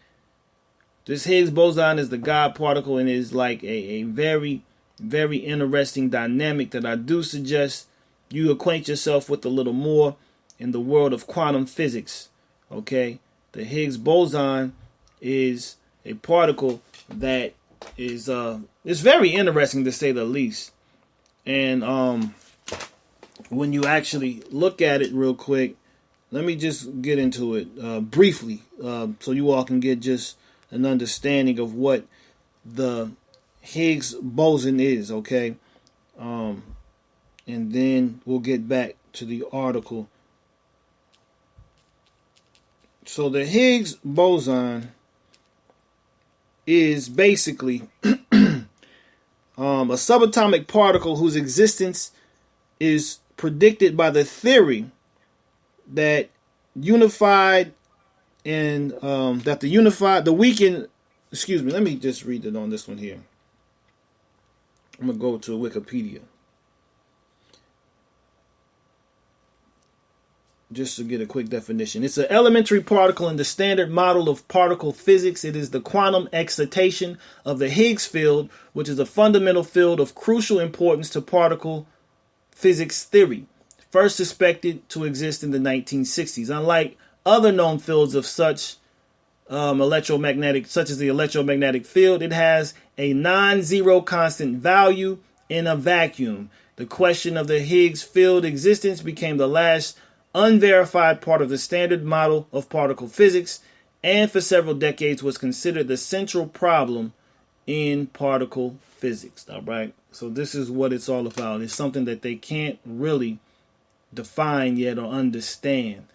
This Higgs boson is the God particle and is like a very, very interesting dynamic that I do suggest you acquaint yourself with a little more in the world of quantum physics. Okay? The Higgs boson is a particle that is it's very interesting to say the least. And when you actually look at it real quick, let me just get into it briefly so you all can get just an understanding of what the Higgs boson is, okay? and then we'll get back to the article. So the Higgs boson is basically a subatomic particle whose existence is predicted by the theory that unified and the weakened. Excuse me. Let me just read it on this one here. I'm gonna go to Wikipedia just to get a quick definition. It's an elementary particle in the standard model of particle physics. It is the quantum excitation of the Higgs field, which is a fundamental field of crucial importance to particle physics theory, first suspected to exist in the 1960s. Unlike other known fields of such as the electromagnetic field, it has a non-zero constant value in a vacuum. The question of the Higgs field existence became the last unverified part of the standard model of particle physics, and for several decades was considered the central problem in particle physics. All right, so this is what it's all about. It's something that they can't really define yet or understand.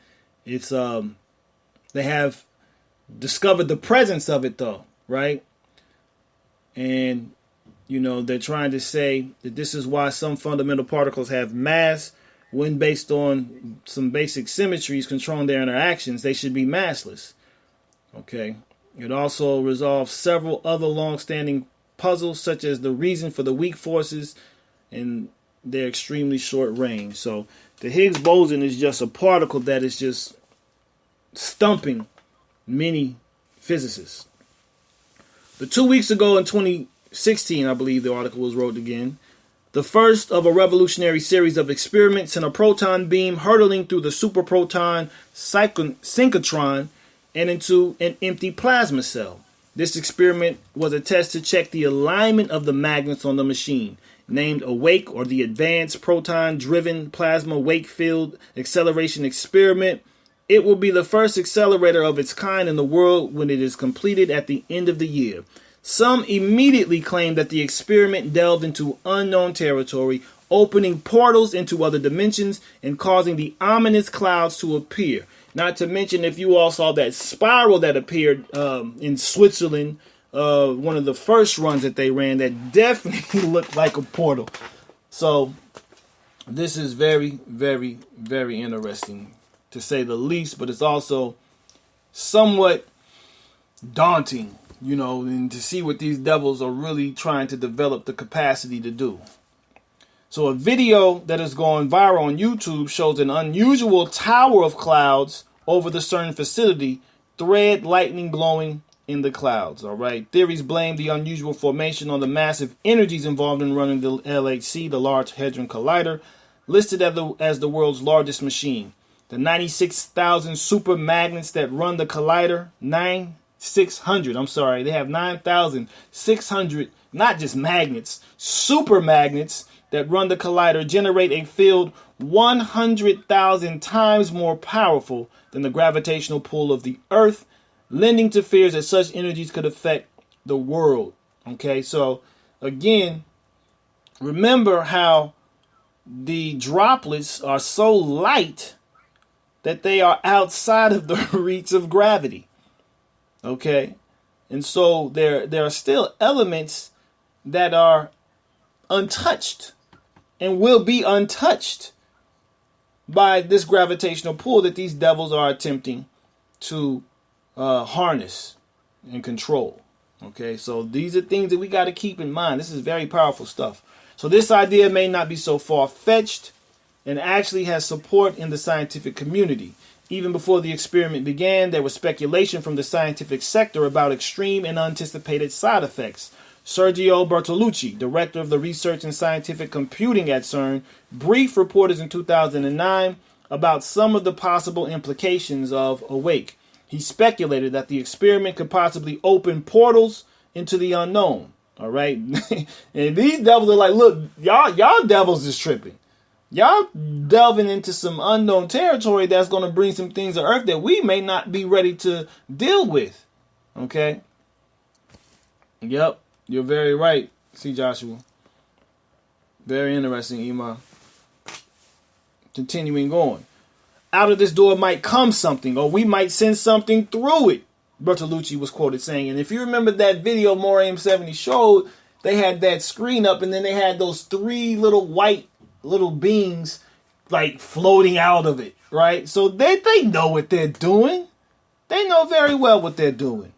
It's they have discovered the presence of it though, right? And they're trying to say that this is why some fundamental particles have mass. When based on some basic symmetries controlling their interactions, they should be massless. Okay. It also resolves several other long-standing puzzles, such as the reason for the weak forces and their extremely short range. So the Higgs boson is just a particle that is just stumping many physicists. But 2 weeks ago in 2016, I believe the article was wrote again, the first of a revolutionary series of experiments in a proton beam hurtling through the superproton synchrotron and into an empty plasma cell. This experiment was a test to check the alignment of the magnets on the machine. Named AWAKE, or the Advanced Proton-Driven Plasma Wake Field Acceleration Experiment, it will be the first accelerator of its kind in the world when it is completed at the end of the year. Some immediately claimed that the experiment delved into unknown territory, opening portals into other dimensions and causing the ominous clouds to appear. Not to mention, if you all saw that spiral that appeared in Switzerland, one of the first runs that they ran, that definitely looked like a portal. So this is very, very, very interesting, to say the least, but it's also somewhat daunting, and to see what these devils are really trying to develop the capacity to do. So a video that is going viral on YouTube shows an unusual tower of clouds over the CERN facility, thread lightning glowing in the clouds. All right. Theories blame the unusual formation on the massive energies involved in running the LHC, the Large Hadron Collider, listed as the world's largest machine. The 96,000 super magnets that run the collider, they have 9,600, not just magnets, super magnets that run the collider generate a field 100,000 times more powerful than the gravitational pull of the Earth, lending to fears that such energies could affect the world. Okay, so again, remember how the droplets are so light that they are outside of the reach of gravity. Okay, and so there are still elements that are untouched and will be untouched by this gravitational pull that these devils are attempting to harness and control. Okay, so these are things that we got to keep in mind. This is very powerful stuff. So this idea may not be so far-fetched and actually has support in the scientific community. Even before the experiment began, there was speculation from the scientific sector about extreme and unanticipated side effects. Sergio Bertolucci, director of the Research and Scientific Computing at CERN, briefed reporters in 2009 about some of the possible implications of AWAKE. He speculated that the experiment could possibly open portals into the unknown. All right. And these devils are like, look, y'all devils is tripping. Y'all delving into some unknown territory that's going to bring some things to Earth that we may not be ready to deal with. Okay. Yep. You're very right. See, Joshua. Very interesting, Ima. Continuing on. Out of this door might come something, or we might send something through it, Bertolucci was quoted saying. And if you remember that video Moram 70 showed, they had that screen up and then they had those 3 little white little beings like floating out of it, right? So they know what they're doing. They know very well what they're doing.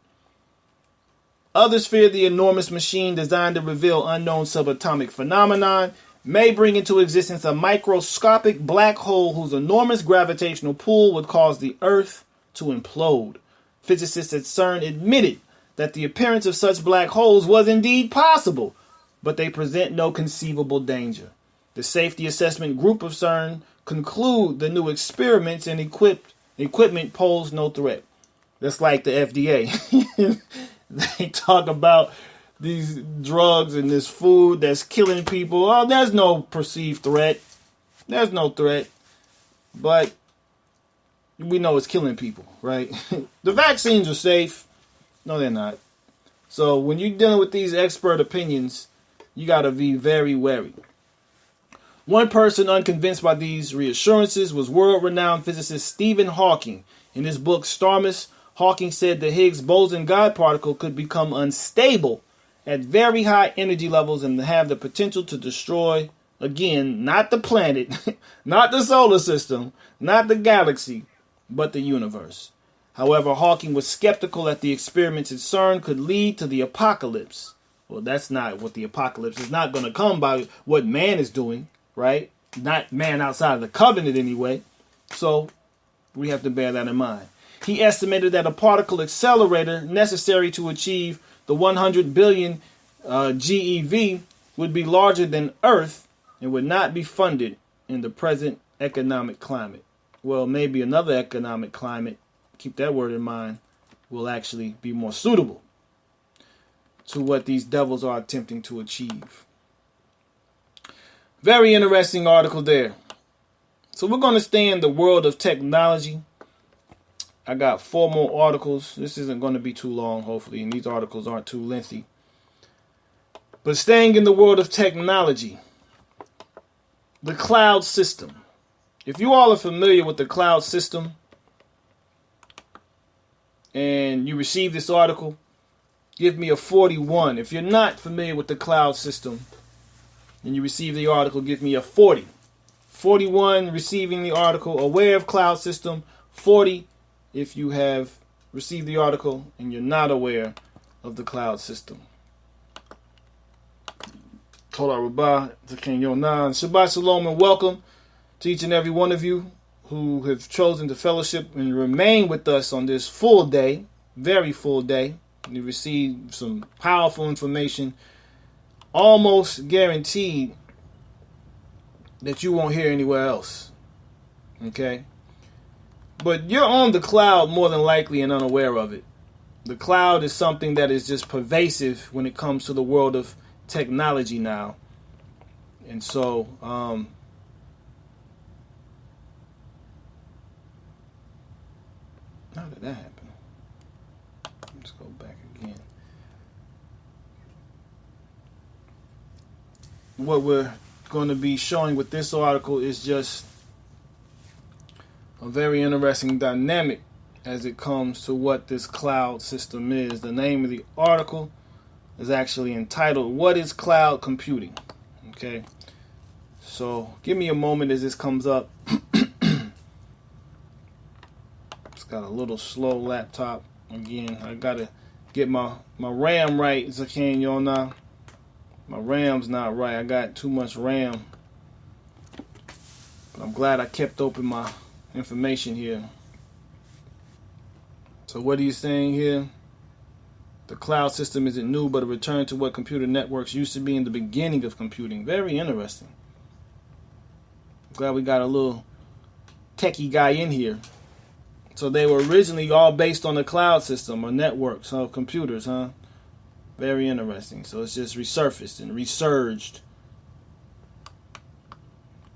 Others fear the enormous machine designed to reveal unknown subatomic phenomenon may bring into existence a microscopic black hole whose enormous gravitational pull would cause the Earth to implode. Physicists at CERN admitted that the appearance of such black holes was indeed possible, but they present no conceivable danger. The Safety Assessment Group of CERN conclude the new experiments and equipment pose no threat. That's like the FDA. They talk about these drugs and this food that's killing people. Oh, there's no perceived threat. There's no threat. But we know it's killing people, right? The vaccines are safe. No, they're not. So when you're dealing with these expert opinions, you got to be very wary. One person unconvinced by these reassurances was world-renowned physicist Stephen Hawking. In his book Starmus, Hawking said the Higgs boson God particle could become unstable at very high energy levels and have the potential to destroy, again, not the planet, not the solar system, not the galaxy, but the universe. However, Hawking was skeptical that the experiments at CERN could lead to the apocalypse. Well, that's not what the apocalypse is not going to come by what man is doing, right? Not man outside of the covenant anyway. So we have to bear that in mind. He estimated that a particle accelerator necessary to achieve the 100 billion GeV would be larger than Earth and would not be funded in the present economic climate. Well, maybe another economic climate, keep that word in mind, will actually be more suitable to what these devils are attempting to achieve. Very interesting article there. So we're going to stay in the world of technology. I got 4 more articles. This isn't going to be too long, hopefully, and these articles aren't too lengthy. But staying in the world of technology, the cloud system. If you all are familiar with the cloud system and you receive this article, give me a 41. If you're not familiar with the cloud system and you receive the article, give me a 40. 41 receiving the article, aware of cloud system. 40 if you have received the article and you're not aware of the cloud system. Toda Rabah, Zaken Yonan. Shabbat Shalom and welcome to each and every one of you who have chosen to fellowship and remain with us on this full day, very full day. You received some powerful information, almost guaranteed that you won't hear anywhere else. Okay? But you're on the cloud more than likely and unaware of it. The cloud is something that is just pervasive when it comes to the world of technology now. And so, how did that happen? Let's go back again. What we're going to be showing with this article is just a very interesting dynamic as it comes to what this cloud system is. The name of the article is actually entitled, What is Cloud Computing? Okay, so give me a moment as this comes up. It's got a little slow laptop. Again, I gotta get my RAM right, Zaken Yona. My RAM's not right. I got too much RAM. But I'm glad I kept open my information here. So what are you saying here? The cloud system isn't new, but a return to what computer networks used to be in the beginning of computing. Very interesting. Glad we got a little techie guy in here. So they were originally all based on the cloud system or networks of computers, huh? Very interesting. So it's just resurfaced and resurged.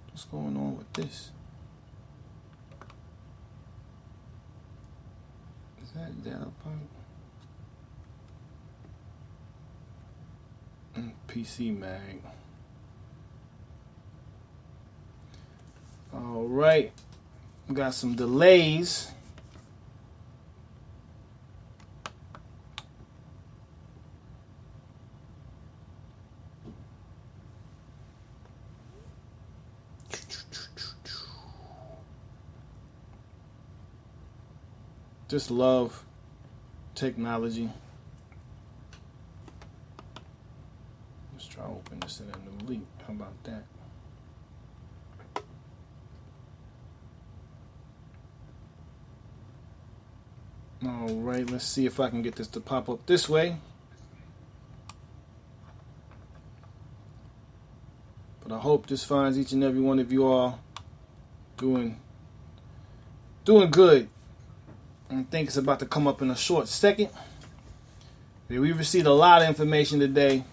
What's going on with this? Is that data pipe? PC Mag. Oh, All right. We got some delays. Just love technology. Let's try to open this in a new link. How about that? All right, let's see if I can get this to pop up this way. But I hope this finds each and every one of you all doing good. I think it's about to come up in a short second. We received a lot of information today,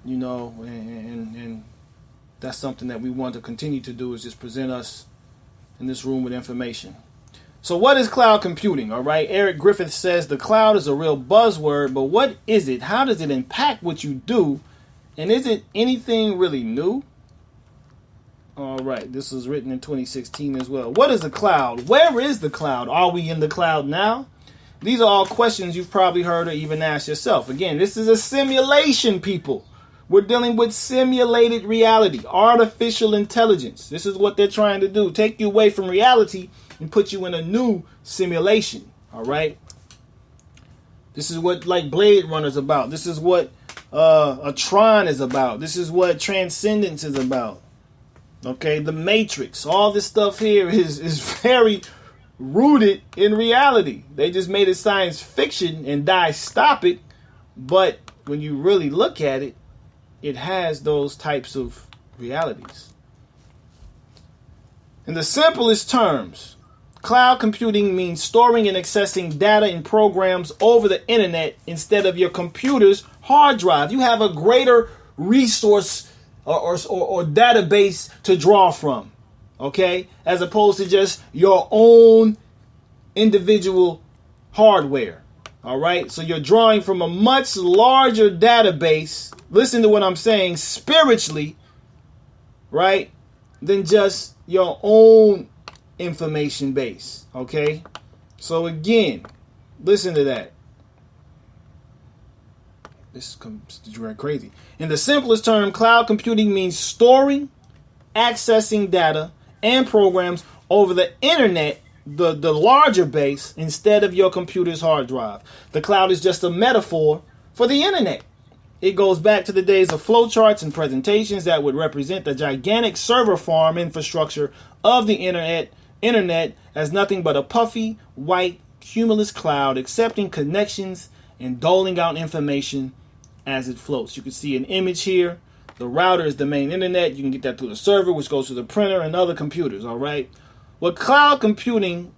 you know, and that's something that we want to continue to do, is just present us in this room with information. So what is cloud computing? All right. Eric Griffith says the cloud is a real buzzword, but what is it? How does it impact what you do? And is it anything really new? All right. This was written in 2016 as well. What is the cloud? Where is the cloud? Are we in the cloud now? These are all questions you've probably heard or even asked yourself. Again, this is a simulation, people. We're dealing with simulated reality, artificial intelligence. This is what they're trying to do. Take you away from reality and put you in a new simulation. All right. This is what like Blade Runner's about. This is what a Tron is about. This is what Transcendence is about. Okay, the Matrix. All this stuff here is very rooted in reality. They just made it science fiction and stop it. But when you really look at it, it has those types of realities. In the simplest terms, cloud computing means storing and accessing data and programs over the internet instead of your computer's hard drive. You have a greater resource or database to draw from, okay? As opposed to just your own individual hardware, all right? So you're drawing from a much larger database, listen to what I'm saying, spiritually, right, than just your own information base, okay? So again, listen to that. This comes crazy. In the simplest term, cloud computing means storing, accessing data and programs over the internet, the larger base, instead of your computer's hard drive. The cloud is just a metaphor for the internet. It goes back to the days of flowcharts and presentations that would represent the gigantic server farm infrastructure of the internet as nothing but a puffy, white, cumulus cloud accepting connections and doling out information as it floats. You can see an image here. The router is the main internet. You can get that through the server, which goes to the printer and other computers, all right? What cloud computing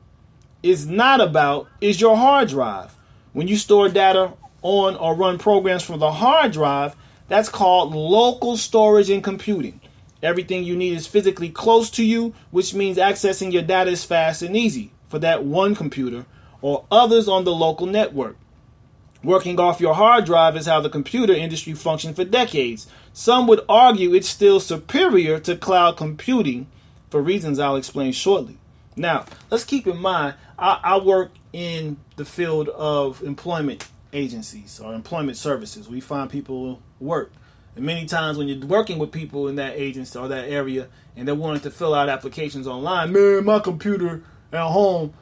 is not about is your hard drive. When you store data on or run programs from the hard drive, that's called local storage and computing. Everything you need is physically close to you, which means accessing your data is fast and easy for that one computer or others on the local network. Working off your hard drive is how the computer industry functioned for decades. Some would argue it's still superior to cloud computing for reasons I'll explain shortly. Now, let's keep in mind, I work in the field of employment agencies or employment services. We find people work. And many times when you're working with people in that agency or that area and they're wanting to fill out applications online, man, my computer at home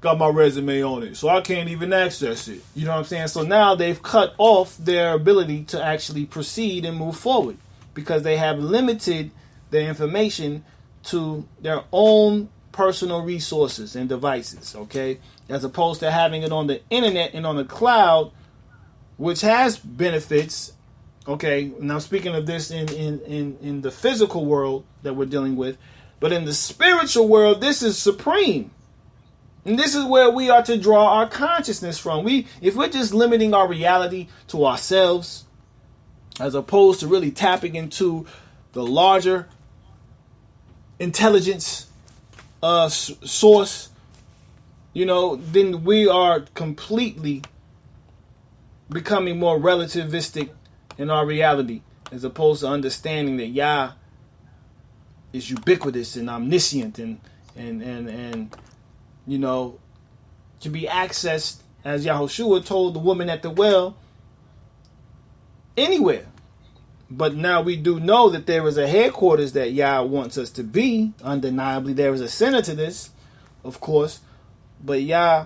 got my resume on it, so I can't even access it. You know what I'm saying? So now they've cut off their ability to actually proceed and move forward because they have limited their information to their own personal resources and devices, okay? As opposed to having it on the internet and on the cloud, which has benefits, okay? And I'm speaking of this in the physical world that we're dealing with, but in the spiritual world, this is supreme. And this is where we are to draw our consciousness from. If we're just limiting our reality to ourselves, as opposed to really tapping into the larger intelligence source, then we are completely becoming more relativistic in our reality, as opposed to understanding that Yah is ubiquitous and omniscient and you know, can be accessed, as Yahushua told the woman at the well, anywhere. But now we do know that there is a headquarters that Yah wants us to be. Undeniably, there is a center to this, of course. But Yah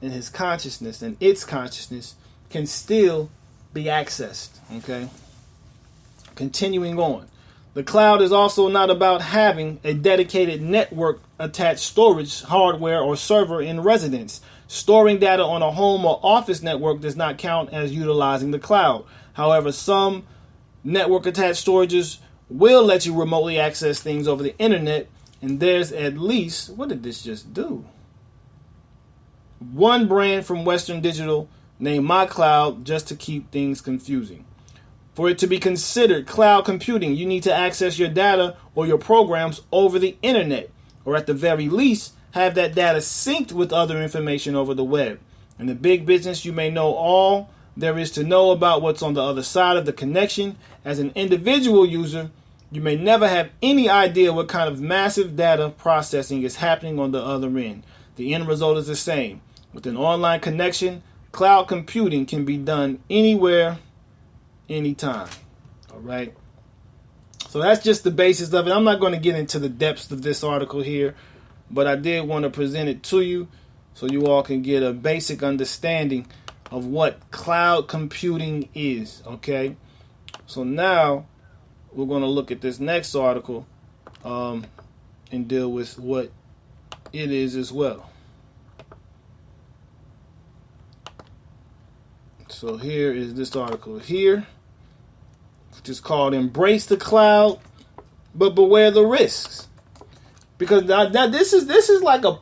and his consciousness and its consciousness can still be accessed. Okay? Continuing on. The cloud is also not about having a dedicated network attached storage hardware or server in residence. Storing data on a home or office network does not count as utilizing the cloud. However, some network attached storages will let you remotely access things over the internet, and there's at least, what did this just do? One brand from Western Digital named MyCloud just to keep things confusing. For it to be considered cloud computing, you need to access your data or your programs over the internet, or at the very least, have that data synced with other information over the web. In the big business, you may know all there is to know about what's on the other side of the connection. As an individual user, you may never have any idea what kind of massive data processing is happening on the other end. The end result is the same. With an online connection, cloud computing can be done anywhere, anytime. All right. So that's just the basis of it. I'm not going to get into the depths of this article here, but I did want to present it to you so you all can get a basic understanding of what cloud computing is. Okay. So now we're going to look at this next article and deal with what it is as well. So here is this article here, which is called Embrace the Cloud, but Beware the Risks. Because now this is like a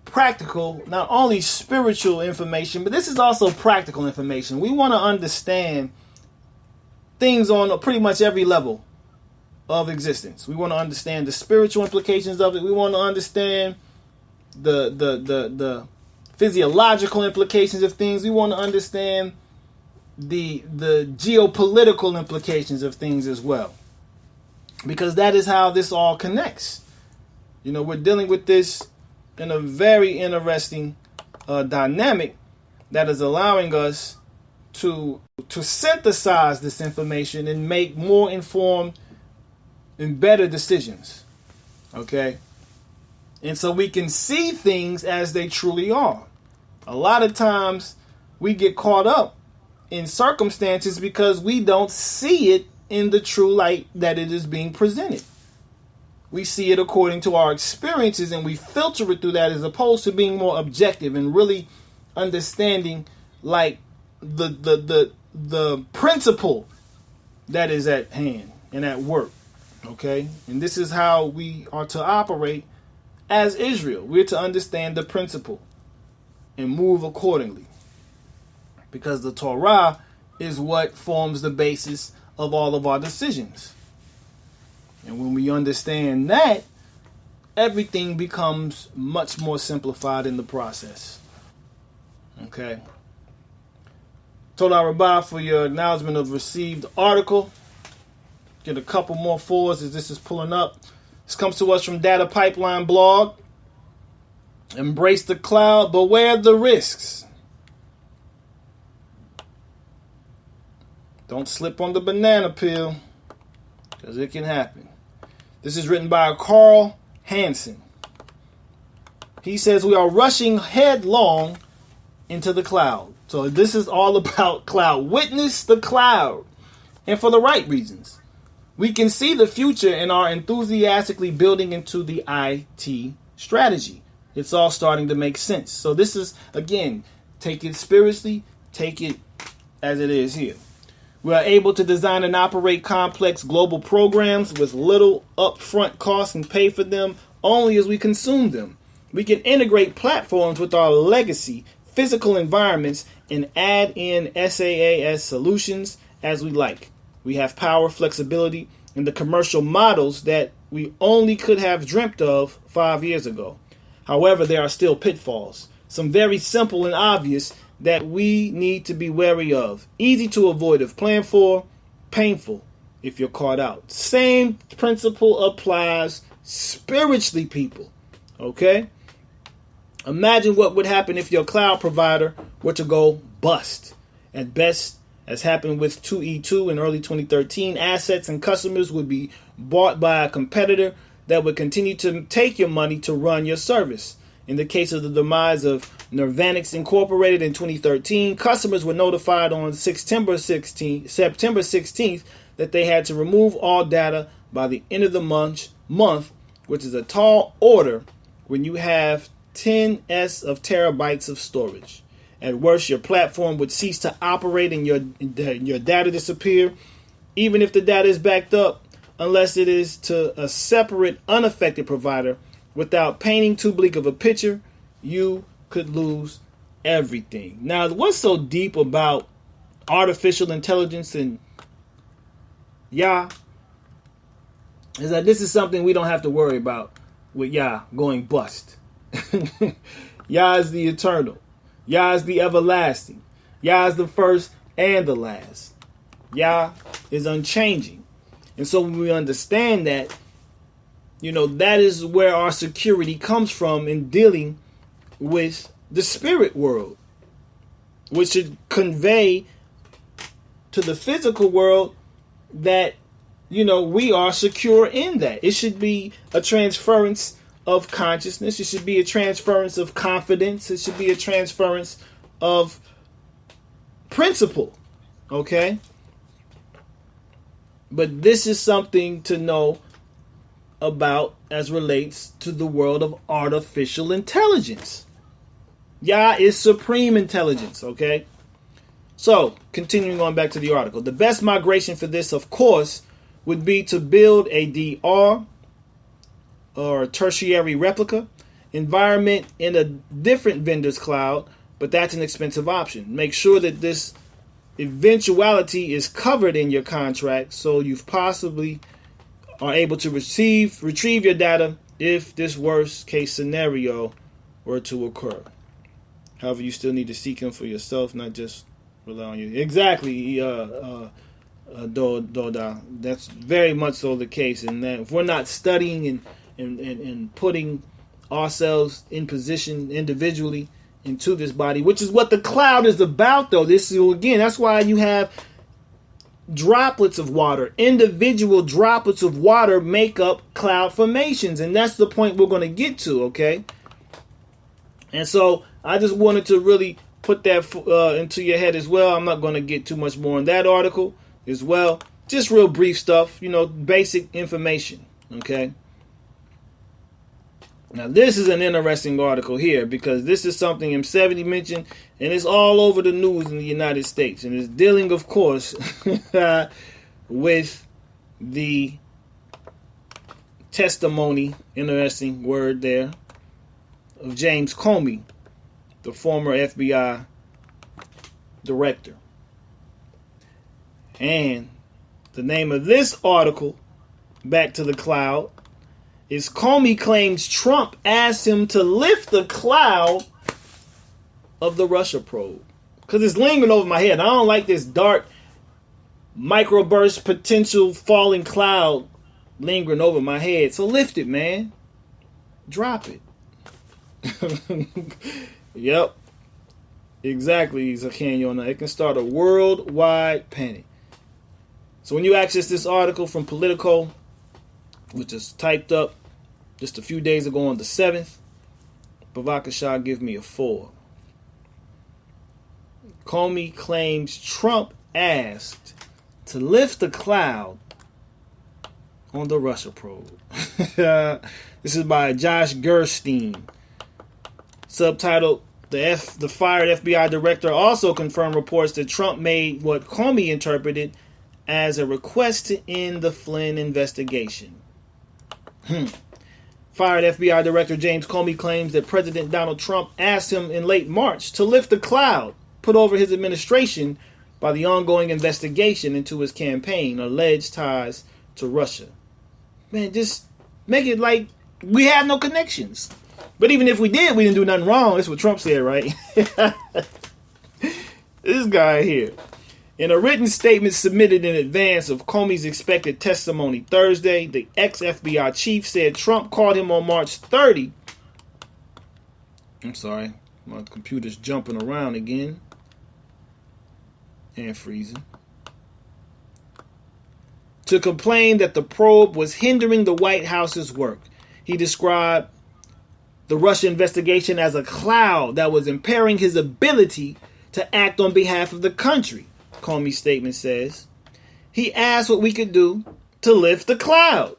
practical, not only spiritual information, but this is also practical information. We want to understand things on pretty much every level of existence. We want to understand the spiritual implications of it. We want to understand the physiological implications of things. We want to understand the geopolitical implications of things as well, because that is how this all connects. You know, we're dealing with this in a very interesting dynamic that is allowing us to synthesize this information and make more informed and better decisions. Okay? And so we can see things as they truly are. A lot of times we get caught up in circumstances because we don't see it in the true light that it is being presented. We see it according to our experiences and we filter it through that, as opposed to being more objective and really understanding like the principle that is at hand and at work. Okay? And this is how we are to operate as Israel. We're to understand the principle and move accordingly, because the Torah is what forms the basis of all of our decisions. And when we understand that, everything becomes much more simplified in the process. Okay. Toda Rabbah for your acknowledgement of received article. Get a couple more fours as this is pulling up. This comes to us from Data Pipeline blog. Embrace the cloud, beware the risks. Don't slip on the banana peel, because it can happen. This is written by Carl Hansen. He says we are rushing headlong into the cloud. So this is all about cloud. Witness the cloud, and for the right reasons. We can see the future and are enthusiastically building into the IT strategy. It's all starting to make sense. So this is, again, take it spiritually, take it as it is here. We are able to design and operate complex global programs with little upfront costs and pay for them only as we consume them. We can integrate platforms with our legacy physical environments and add in SaaS solutions as we like. We have power, flexibility, and the commercial models that we only could have dreamt of 5 years ago. However, there are still pitfalls, some very simple and obvious that we need to be wary of, easy to avoid if planned for, painful if you're caught out. Same principle applies spiritually, people. Okay? Imagine what would happen if your cloud provider were to go bust. At best, as happened with 2E2 in early 2013, assets and customers would be bought by a competitor that would continue to take your money to run your service. In the case of the demise of Nirvanix Incorporated in 2013, customers were notified on September 16th that they had to remove all data by the end of the month, which is a tall order when you have 10s of terabytes of storage. At worst, your platform would cease to operate and your data disappear, even if the data is backed up, unless it is to a separate, unaffected provider. Without painting too bleak of a picture, you could lose everything. Now, what's so deep about artificial intelligence and Yah is that this is something we don't have to worry about with Yah going bust. Yah is the eternal. Yah is the everlasting. Yah is the first and the last. Yah is unchanging. And so when we understand that, that is where our security comes from in dealing with the spirit world, which should convey to the physical world that, we are secure in that. It should be a transference of consciousness. It should be a transference of confidence. It should be a transference of principle. Okay? But this is something to know about as relates to the world of artificial intelligence. Yah is supreme intelligence, okay? So, continuing on back to the article. The best migration for this, of course, would be to build a DR or a tertiary replica environment in a different vendor's cloud, but that's an expensive option. Make sure that this eventuality is covered in your contract so you possibly are able to retrieve your data if this worst case scenario were to occur. However, you still need to seek him for yourself, not just rely on you. Exactly, Doda. That's very much so the case. And that if we're not studying and putting ourselves in position individually into this body, which is what the cloud is about, though. This is, again, that's why you have droplets of water. Individual droplets of water make up cloud formations, and that's the point we're going to get to, okay? And so I just wanted to really put that into your head as well. I'm not going to get too much more in that article as well. Just real brief stuff, basic information, okay? Now, this is an interesting article here because this is something M70 mentioned, and it's all over the news in the United States. And it's dealing, of course, with the testimony, interesting word there, of James Comey, the former FBI director. And the name of this article, Back to the Cloud, is Comey claims Trump asked him to lift the cloud of the Russia probe. Because it's lingering over my head. I don't like this dark microburst potential falling cloud lingering over my head. So lift it, man. Drop it. Yep. Exactly, Zakanyona. It can start a worldwide panic. So when you access this article from Politico, which is typed up just a few days ago on the 7th, Bavakashah give me a 4. Comey claims Trump asked to lift the cloud on the Russia probe. This is by Josh Gerstein. Subtitled, the fired FBI director also confirmed reports that Trump made what Comey interpreted as a request to end the Flynn investigation. Fired FBI Director James Comey claims that President Donald Trump asked him in late March to lift the cloud put over his administration by the ongoing investigation into his campaign alleged ties to Russia. Man, just make it like we have no connections. But even if we did, we didn't do nothing wrong. That's what Trump said, right? This guy here. In a written statement submitted in advance of Comey's expected testimony Thursday, the ex-FBI chief said Trump called him on March 30. I'm sorry, my computer's jumping around again and freezing. To complain that the probe was hindering the White House's work. He described the Russia investigation as a cloud that was impairing his ability to act on behalf of the country, Comey's statement says. He asked what we could do to lift the cloud.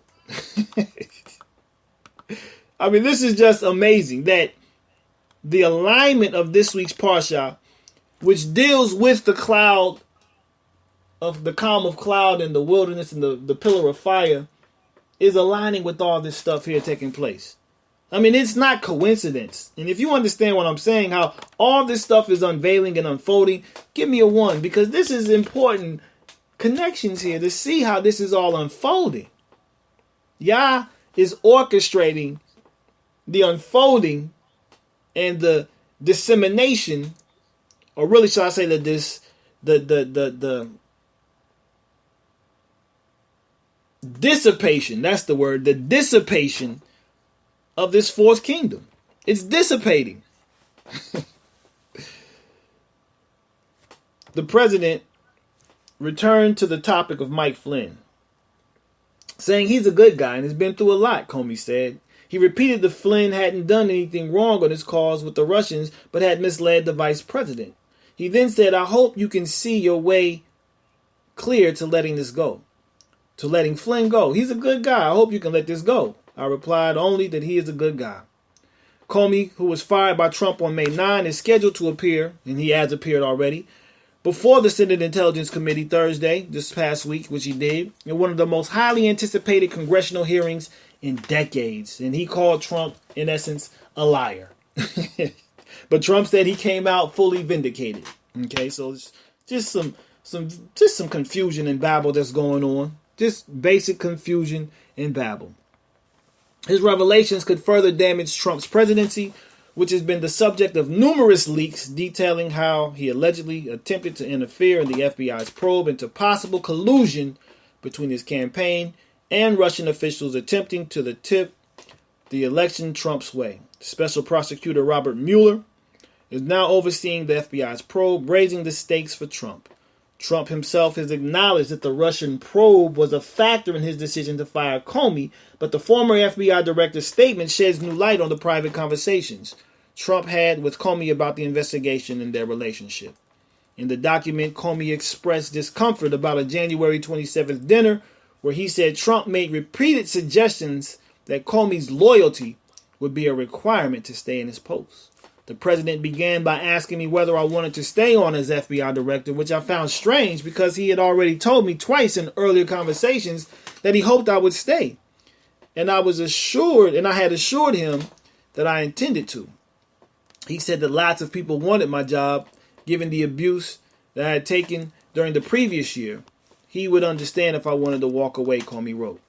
I mean, this is just amazing that the alignment of this week's Parsha, which deals with the cloud, of the calm of cloud and the wilderness and the pillar of fire, is aligning with all this stuff here taking place. I mean, it's not coincidence. And if you understand what I'm saying, how all this stuff is unveiling and unfolding, give me a 1, because this is important connections here to see how this is all unfolding. Yah is orchestrating the unfolding and the dissemination, or really should I say that the dissipation, that's the word, the dissipation of this fourth kingdom. It's dissipating. The president returned to the topic of Mike Flynn, saying he's a good guy and has been through a lot, Comey said. He repeated that Flynn hadn't done anything wrong on his calls with the Russians, but had misled the vice president. He then said, I hope you can see your way clear to letting this go. To letting Flynn go. He's a good guy. I hope you can let this go. I replied only that he is a good guy. Comey, who was fired by Trump on May 9, is scheduled to appear, and he has appeared already, before the Senate Intelligence Committee Thursday, this past week, which he did, in one of the most highly anticipated congressional hearings in decades. And he called Trump, in essence, a liar. But Trump said he came out fully vindicated. Okay, so it's just some confusion and babble that's going on. Just basic confusion and babble. His revelations could further damage Trump's presidency, which has been the subject of numerous leaks detailing how he allegedly attempted to interfere in the FBI's probe into possible collusion between his campaign and Russian officials attempting to tip the election Trump's way. Special Prosecutor Robert Mueller is now overseeing the FBI's probe, raising the stakes for Trump. Trump himself has acknowledged that the Russian probe was a factor in his decision to fire Comey, but the former FBI director's statement sheds new light on the private conversations Trump had with Comey about the investigation and their relationship. In the document, Comey expressed discomfort about a January 27th dinner where he said Trump made repeated suggestions that Comey's loyalty would be a requirement to stay in his post. The president began by asking me whether I wanted to stay on as FBI director, which I found strange because he had already told me twice in earlier conversations that he hoped I would stay. And I had assured him that I intended to. He said that lots of people wanted my job, given the abuse that I had taken during the previous year. He would understand if I wanted to walk away, Comey wrote.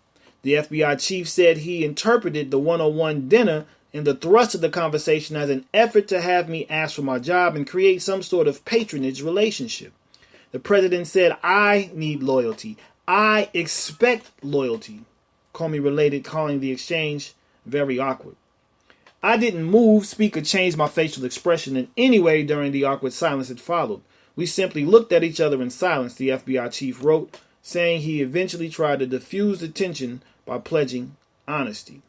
The FBI chief said he interpreted the one-on-one dinner and the thrust of the conversation as an effort to have me ask for my job and create some sort of patronage relationship. The president said, I need loyalty. I expect loyalty. Comey related, calling the exchange very awkward. I didn't move, speak, or change my facial expression in any way during the awkward silence that followed. We simply looked at each other in silence, the FBI chief wrote, saying he eventually tried to diffuse the tension by pledging honesty.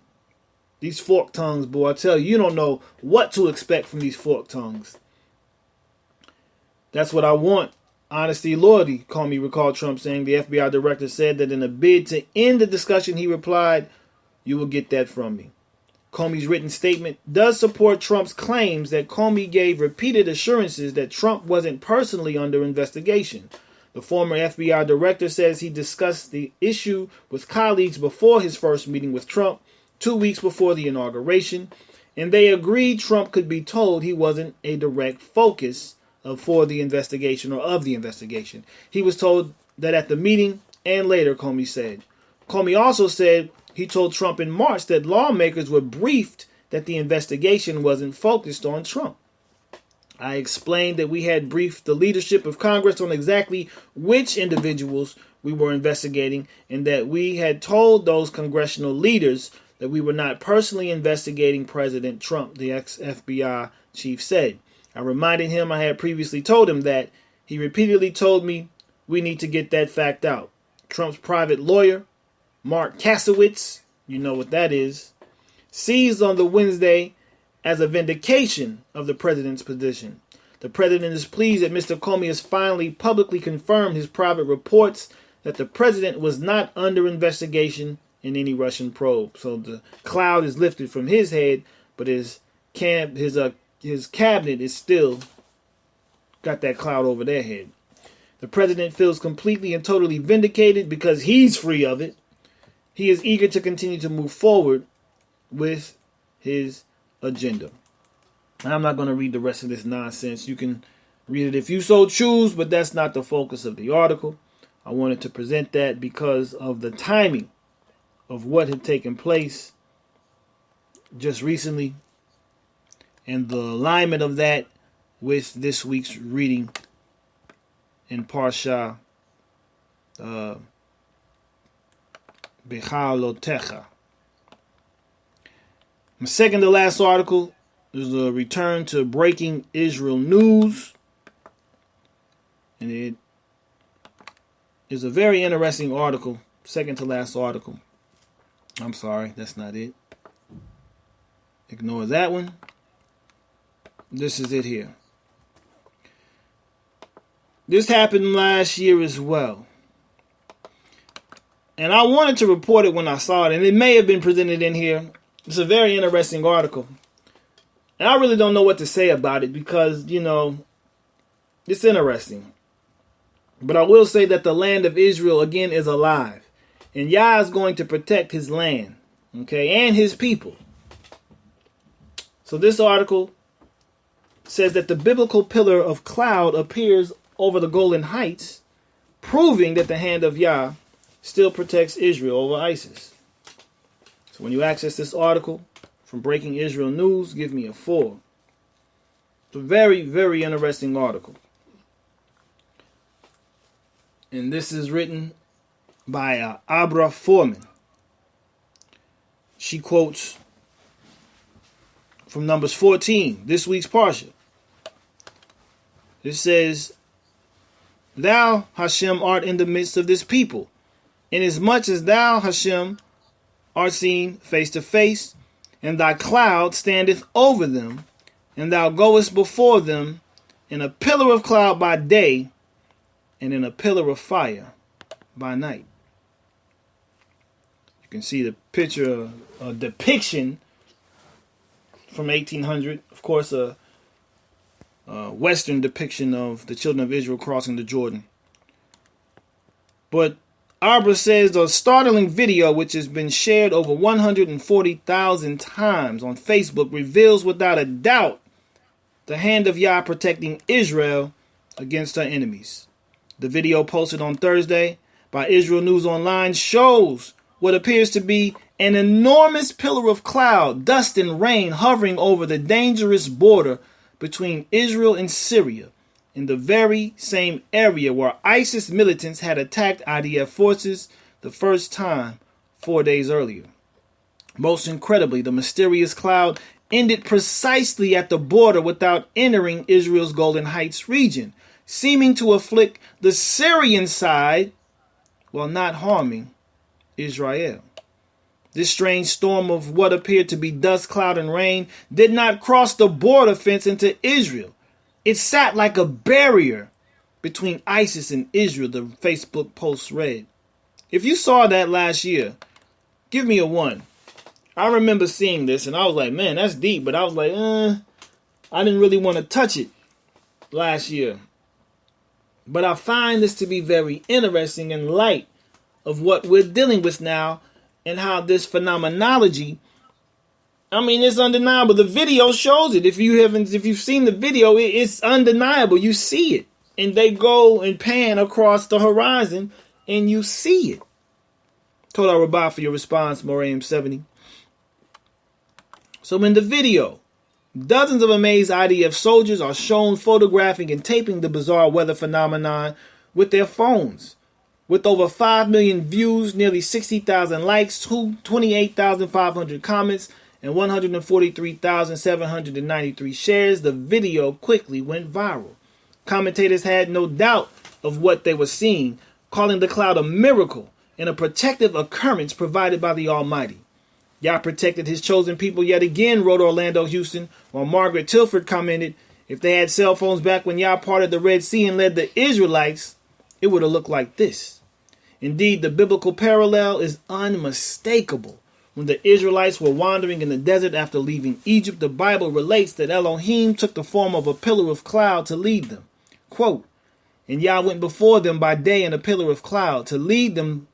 These forked tongues, boy, I tell you, you don't know what to expect from these forked tongues. That's what I want. Honesty, loyalty, Comey recalled Trump saying. The FBI director said that in a bid to end the discussion, he replied, you will get that from me. Comey's written statement does support Trump's claims that Comey gave repeated assurances that Trump wasn't personally under investigation. The former FBI director says he discussed the issue with colleagues before his first meeting with Trump, 2 weeks before the inauguration, and they agreed Trump could be told he wasn't a direct focus of the investigation. He was told that at the meeting and later, Comey said. Comey also said he told Trump in March that lawmakers were briefed that the investigation wasn't focused on Trump. I explained that we had briefed the leadership of Congress on exactly which individuals we were investigating, and that we had told those congressional leaders that we were not personally investigating President Trump, the ex-FBI chief said. I reminded him I had previously told him that. He repeatedly told me we need to get that fact out. Trump's private lawyer, Mark Kasowitz, you know what that is, seized on the Wednesday as a vindication of the president's position. The president is pleased that Mr. Comey has finally publicly confirmed his private reports that the president was not under investigation in any Russian probe. So the cloud is lifted from his head, but his cabinet is still got that cloud over their head. The president feels completely and totally vindicated because he's free of it. He is eager to continue to move forward with his agenda. I'm not going to read the rest of this nonsense. You can read it if you so choose, but that's not the focus of the article. I wanted to present that because of the timing of what had taken place just recently and the alignment of that with this week's reading in Parsha Behalotecha. My second to last article is a return to breaking Israel news. And it is a very interesting article. Second to last article. I'm sorry, that's not it. Ignore that one. This is it here. This happened last year as well. And I wanted to report it when I saw it, and it may have been presented in here. It's a very interesting article. And I really don't know what to say about it because, it's interesting. But I will say that the land of Israel, again, is alive. And Yah is going to protect his land, and his people. So this article says that the biblical pillar of cloud appears over the Golan Heights, proving that the hand of Yah still protects Israel over ISIS. So when you access this article from Breaking Israel News, give me a 4. It's a very, very interesting article. And this is written by Abra Foreman. She quotes from Numbers 14, this week's Parsha. It says, "Thou, Hashem, art in the midst of this people, inasmuch as thou, Hashem, art seen face to face, and thy cloud standeth over them, and thou goest before them in a pillar of cloud by day, and in a pillar of fire by night." You can see the picture, a depiction from 1800, of course, a Western depiction of the children of Israel crossing the Jordan. But Abra says a startling video, which has been shared over 140,000 times on Facebook, reveals without a doubt the hand of Yah protecting Israel against her enemies. The video posted on Thursday by Israel News Online shows what appears to be an enormous pillar of cloud, dust and rain hovering over the dangerous border between Israel and Syria, in the very same area where ISIS militants had attacked IDF forces the first time 4 days earlier. Most incredibly, the mysterious cloud ended precisely at the border without entering Israel's Golan Heights region, seeming to afflict the Syrian side while not harming Israel. This strange storm of what appeared to be dust, cloud, and rain did not cross the border fence into Israel. It sat like a barrier between ISIS and Israel, the Facebook post read. If you saw that last year, give me a 1. I remember seeing this and I was like, man, that's deep. But I was like, I didn't really want to touch it last year. But I find this to be very interesting in light of what we're dealing with now and how this phenomenology, it's undeniable. The video shows it. If you've seen the video, it's undeniable. You see it. And they go and pan across the horizon and you see it. Told Rabbah for your response, Moraim 70. So in the video, Dozens of amazed IDF soldiers are shown photographing and taping the bizarre weather phenomenon with their phones. With over 5 million views, nearly 60,000 likes, 28,500 comments, and 143,793 shares, the video quickly went viral. Commentators had no doubt of what they were seeing, calling the cloud a miracle and a protective occurrence provided by the Almighty. Yah protected his chosen people yet again, wrote Orlando Houston, while Margaret Tilford commented, if they had cell phones back when Yah parted the Red Sea and led the Israelites, it would have looked like this. Indeed, the biblical parallel is unmistakable. When the Israelites were wandering in the desert after leaving Egypt, the Bible relates that Elohim took the form of a pillar of cloud to lead them. Quote, and Yah went before them by day in a pillar of cloud to lead them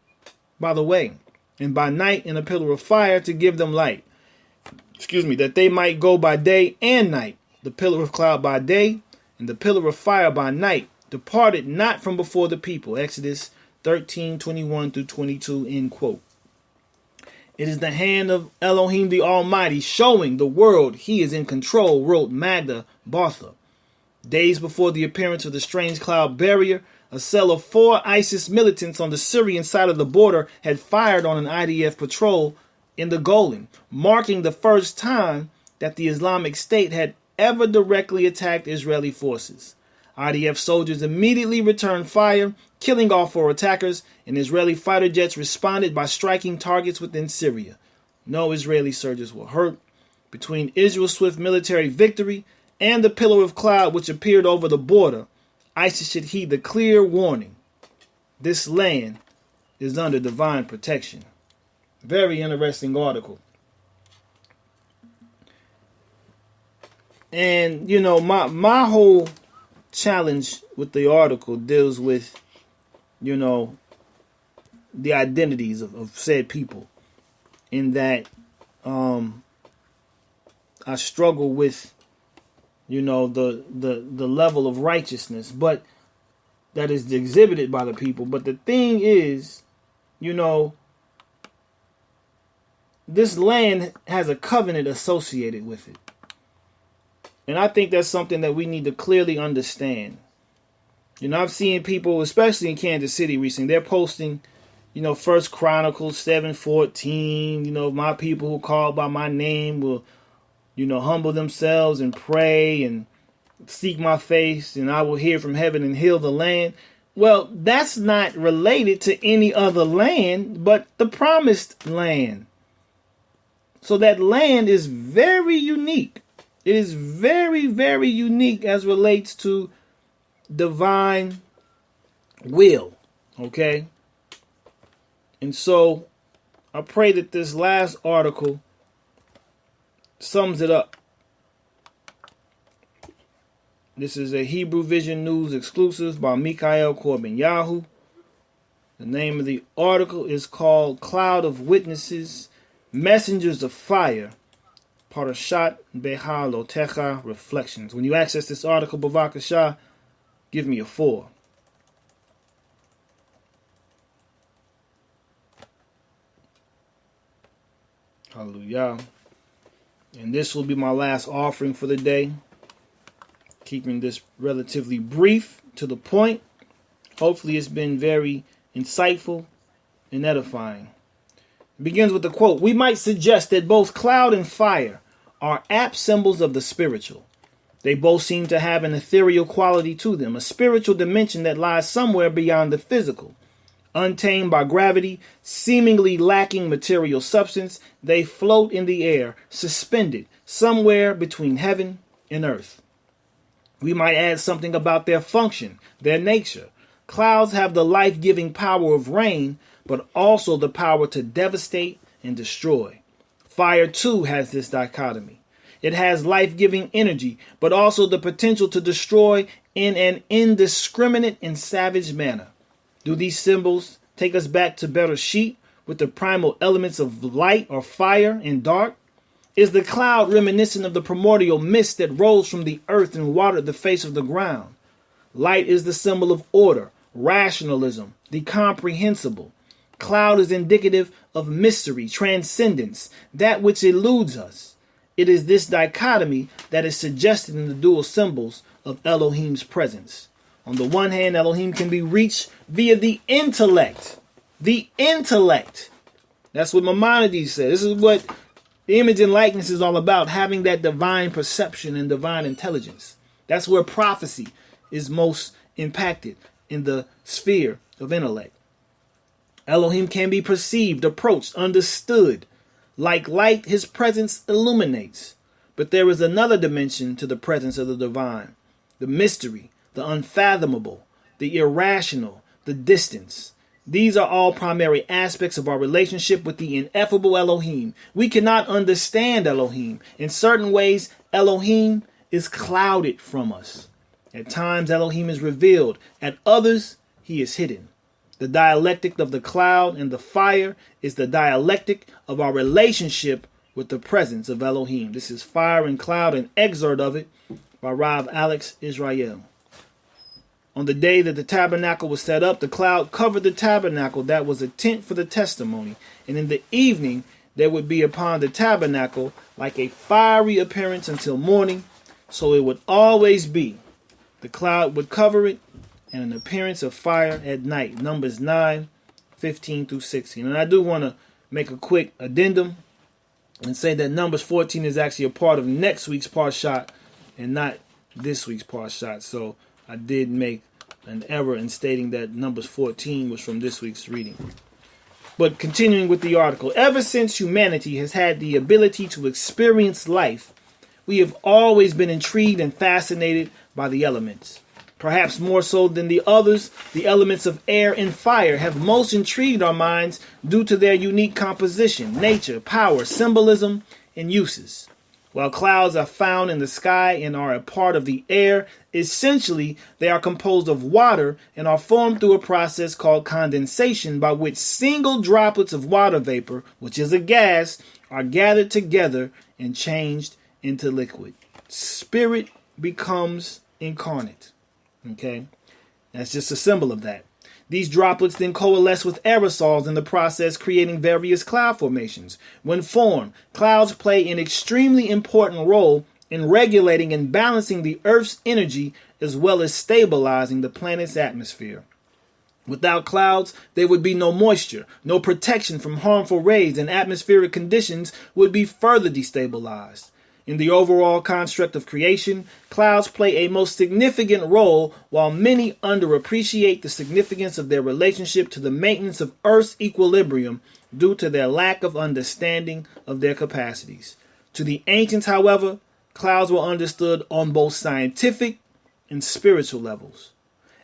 by the way, and by night in a pillar of fire to give them light. That they might go by day and night. The pillar of cloud by day and the pillar of fire by night departed not from before the people. Exodus 13:21 through 22, end quote. It is the hand of Elohim the Almighty showing the world he is in control, wrote Magda Bartha. Days before the appearance of the strange cloud barrier, a cell of 4 ISIS militants on the Syrian side of the border had fired on an IDF patrol in the Golan, marking the first time that the Islamic State had ever directly attacked Israeli forces. IDF soldiers immediately returned fire, killing all 4 attackers, and Israeli fighter jets responded by striking targets within Syria. No Israeli soldiers were hurt. Between Israel's swift military victory and the pillar of cloud which appeared over the border, ISIS should heed the clear warning. This land is under divine protection. Very interesting article. And, you know, my whole challenge with the article deals with, you know, the identities of said people. In that I struggle with, you know, the level of righteousness, but that is exhibited by the people. But the thing is, you know, this land has a covenant associated with it. And I think that's something that we need to clearly understand. You know, I've seen people, especially in Kansas City recently, they're posting, you know, First Chronicles 7:14, you know, my people who call by my name will, you know, humble themselves and pray and seek my face, and I will hear from heaven and heal the land. Well, that's not related to any other land but the promised land. So that land is very unique. It is very, very unique as relates to divine will. Okay? And so I pray that this last article sums it up. This is a Hebrew Vision News exclusive by Mikhail Korban-Yahu. The name of the article is called Cloud of Witnesses, Messengers of Fire, Parashat Behalotecha Reflections. When you access this article, Bavakashah, give me a 4. Hallelujah. And this will be my last offering for the day. Keeping this relatively brief, to the point. Hopefully it's been very insightful and edifying. It begins with the quote, we might suggest that both cloud and fire are apt symbols of the spiritual. They both seem to have an ethereal quality to them, a spiritual dimension that lies somewhere beyond the physical. Untamed by gravity, seemingly lacking material substance, they float in the air, suspended somewhere between heaven and earth. We might add something about their function, their nature. Clouds have the life-giving power of rain, but also the power to devastate and destroy. Fire, too, has this dichotomy. It has life-giving energy, but also the potential to destroy in an indiscriminate and savage manner. Do these symbols take us back to Bereshit with the primal elements of light or fire and dark? Is the cloud reminiscent of the primordial mist that rose from the earth and watered the face of the ground? Light is the symbol of order, rationalism, the comprehensible. Cloud is indicative of mystery, transcendence, that which eludes us. It is this dichotomy that is suggested in the dual symbols of Elohim's presence. On the one hand, Elohim can be reached via the intellect. The intellect. That's what Maimonides said. This is what the image and likeness is all about, having that divine perception and divine intelligence. That's where prophecy is most impacted, in the sphere of intellect. Elohim can be perceived, approached, understood. Like light, his presence illuminates. But there is another dimension to the presence of the divine. The mystery, the unfathomable, the irrational, the distance. These are all primary aspects of our relationship with the ineffable Elohim. We cannot understand Elohim. In certain ways, Elohim is clouded from us. At times, Elohim is revealed. At others, he is hidden. The dialectic of the cloud and the fire is the dialectic of our relationship with the presence of Elohim. This is Fire and Cloud, an excerpt of it by Rav Alex Israel. On the day that the tabernacle was set up, the cloud covered the tabernacle that was a tent for the testimony. And in the evening, there would be upon the tabernacle like a fiery appearance until morning. So it would always be. The cloud would cover it, and an appearance of fire at night. Numbers 9:15 through 16. And I do want to make a quick addendum and say that Numbers 14 is actually a part of next week's Parshat and not this week's Parshat. So I did make an error in stating that Numbers 14 was from this week's reading. But continuing with the article, ever since humanity has had the ability to experience life, we have always been intrigued and fascinated by the elements. Perhaps more so than the others, the elements of air and fire have most intrigued our minds due to their unique composition, nature, power, symbolism, and uses. While clouds are found in the sky and are a part of the air, essentially they are composed of water and are formed through a process called condensation, by which single droplets of water vapor, which is a gas, are gathered together and changed into liquid. Spirit becomes incarnate. Okay, that's just a symbol of that. These droplets then coalesce with aerosols in the process, creating various cloud formations. When formed, clouds play an extremely important role in regulating and balancing the Earth's energy, as well as stabilizing the planet's atmosphere. Without clouds, there would be no moisture, no protection from harmful rays, and atmospheric conditions would be further destabilized. In the overall construct of creation, clouds play a most significant role, while many underappreciate the significance of their relationship to the maintenance of Earth's equilibrium due to their lack of understanding of their capacities. To the ancients, however, clouds were understood on both scientific and spiritual levels.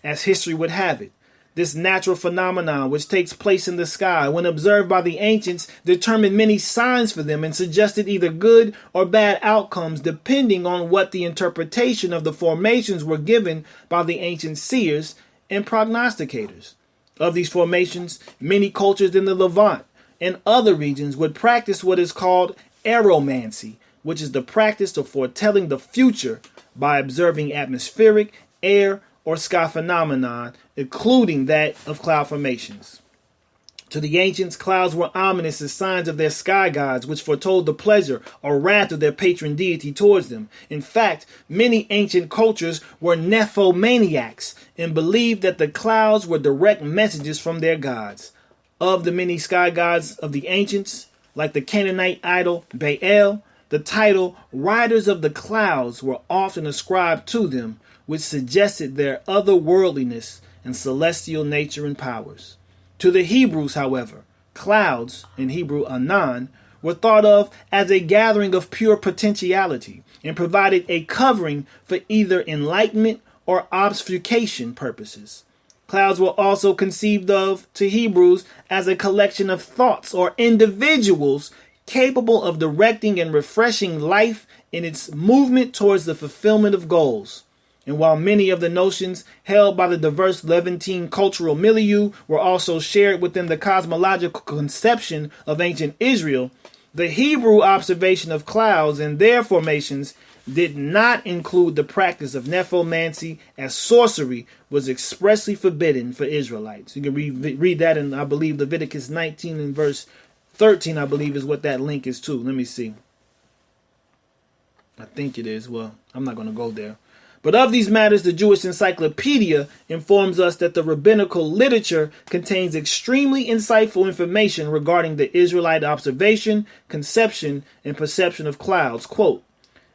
As history would have it, this natural phenomenon, which takes place in the sky, when observed by the ancients, determined many signs for them and suggested either good or bad outcomes depending on what the interpretation of the formations were given by the ancient seers and prognosticators. Of these formations, many cultures in the Levant and other regions would practice what is called aeromancy, which is the practice of foretelling the future by observing atmospheric, air, or sky phenomenon, including that of cloud formations. To the ancients, clouds were ominous as signs of their sky gods, which foretold the pleasure or wrath of their patron deity towards them. In fact, many ancient cultures were nephomaniacs and believed that the clouds were direct messages from their gods. Of the many sky gods of the ancients, like the Canaanite idol Baal, the title Riders of the Clouds were often ascribed to them, which suggested their otherworldliness and celestial nature and powers. To the Hebrews, however, clouds, in Hebrew anan, were thought of as a gathering of pure potentiality and provided a covering for either enlightenment or obfuscation purposes. Clouds were also conceived of, to Hebrews, as a collection of thoughts or individuals capable of directing and refreshing life in its movement towards the fulfillment of goals. And while many of the notions held by the diverse Levantine cultural milieu were also shared within the cosmological conception of ancient Israel, the Hebrew observation of clouds and their formations did not include the practice of nephomancy, as sorcery was expressly forbidden for Israelites. You can read that in, I believe, Leviticus 19 and verse 13, I believe, is what that link is to. Let me see. I think it is. Well, I'm not going to go there. But of these matters, the Jewish Encyclopedia informs us that the rabbinical literature contains extremely insightful information regarding the Israelite observation, conception, and perception of clouds. Quote,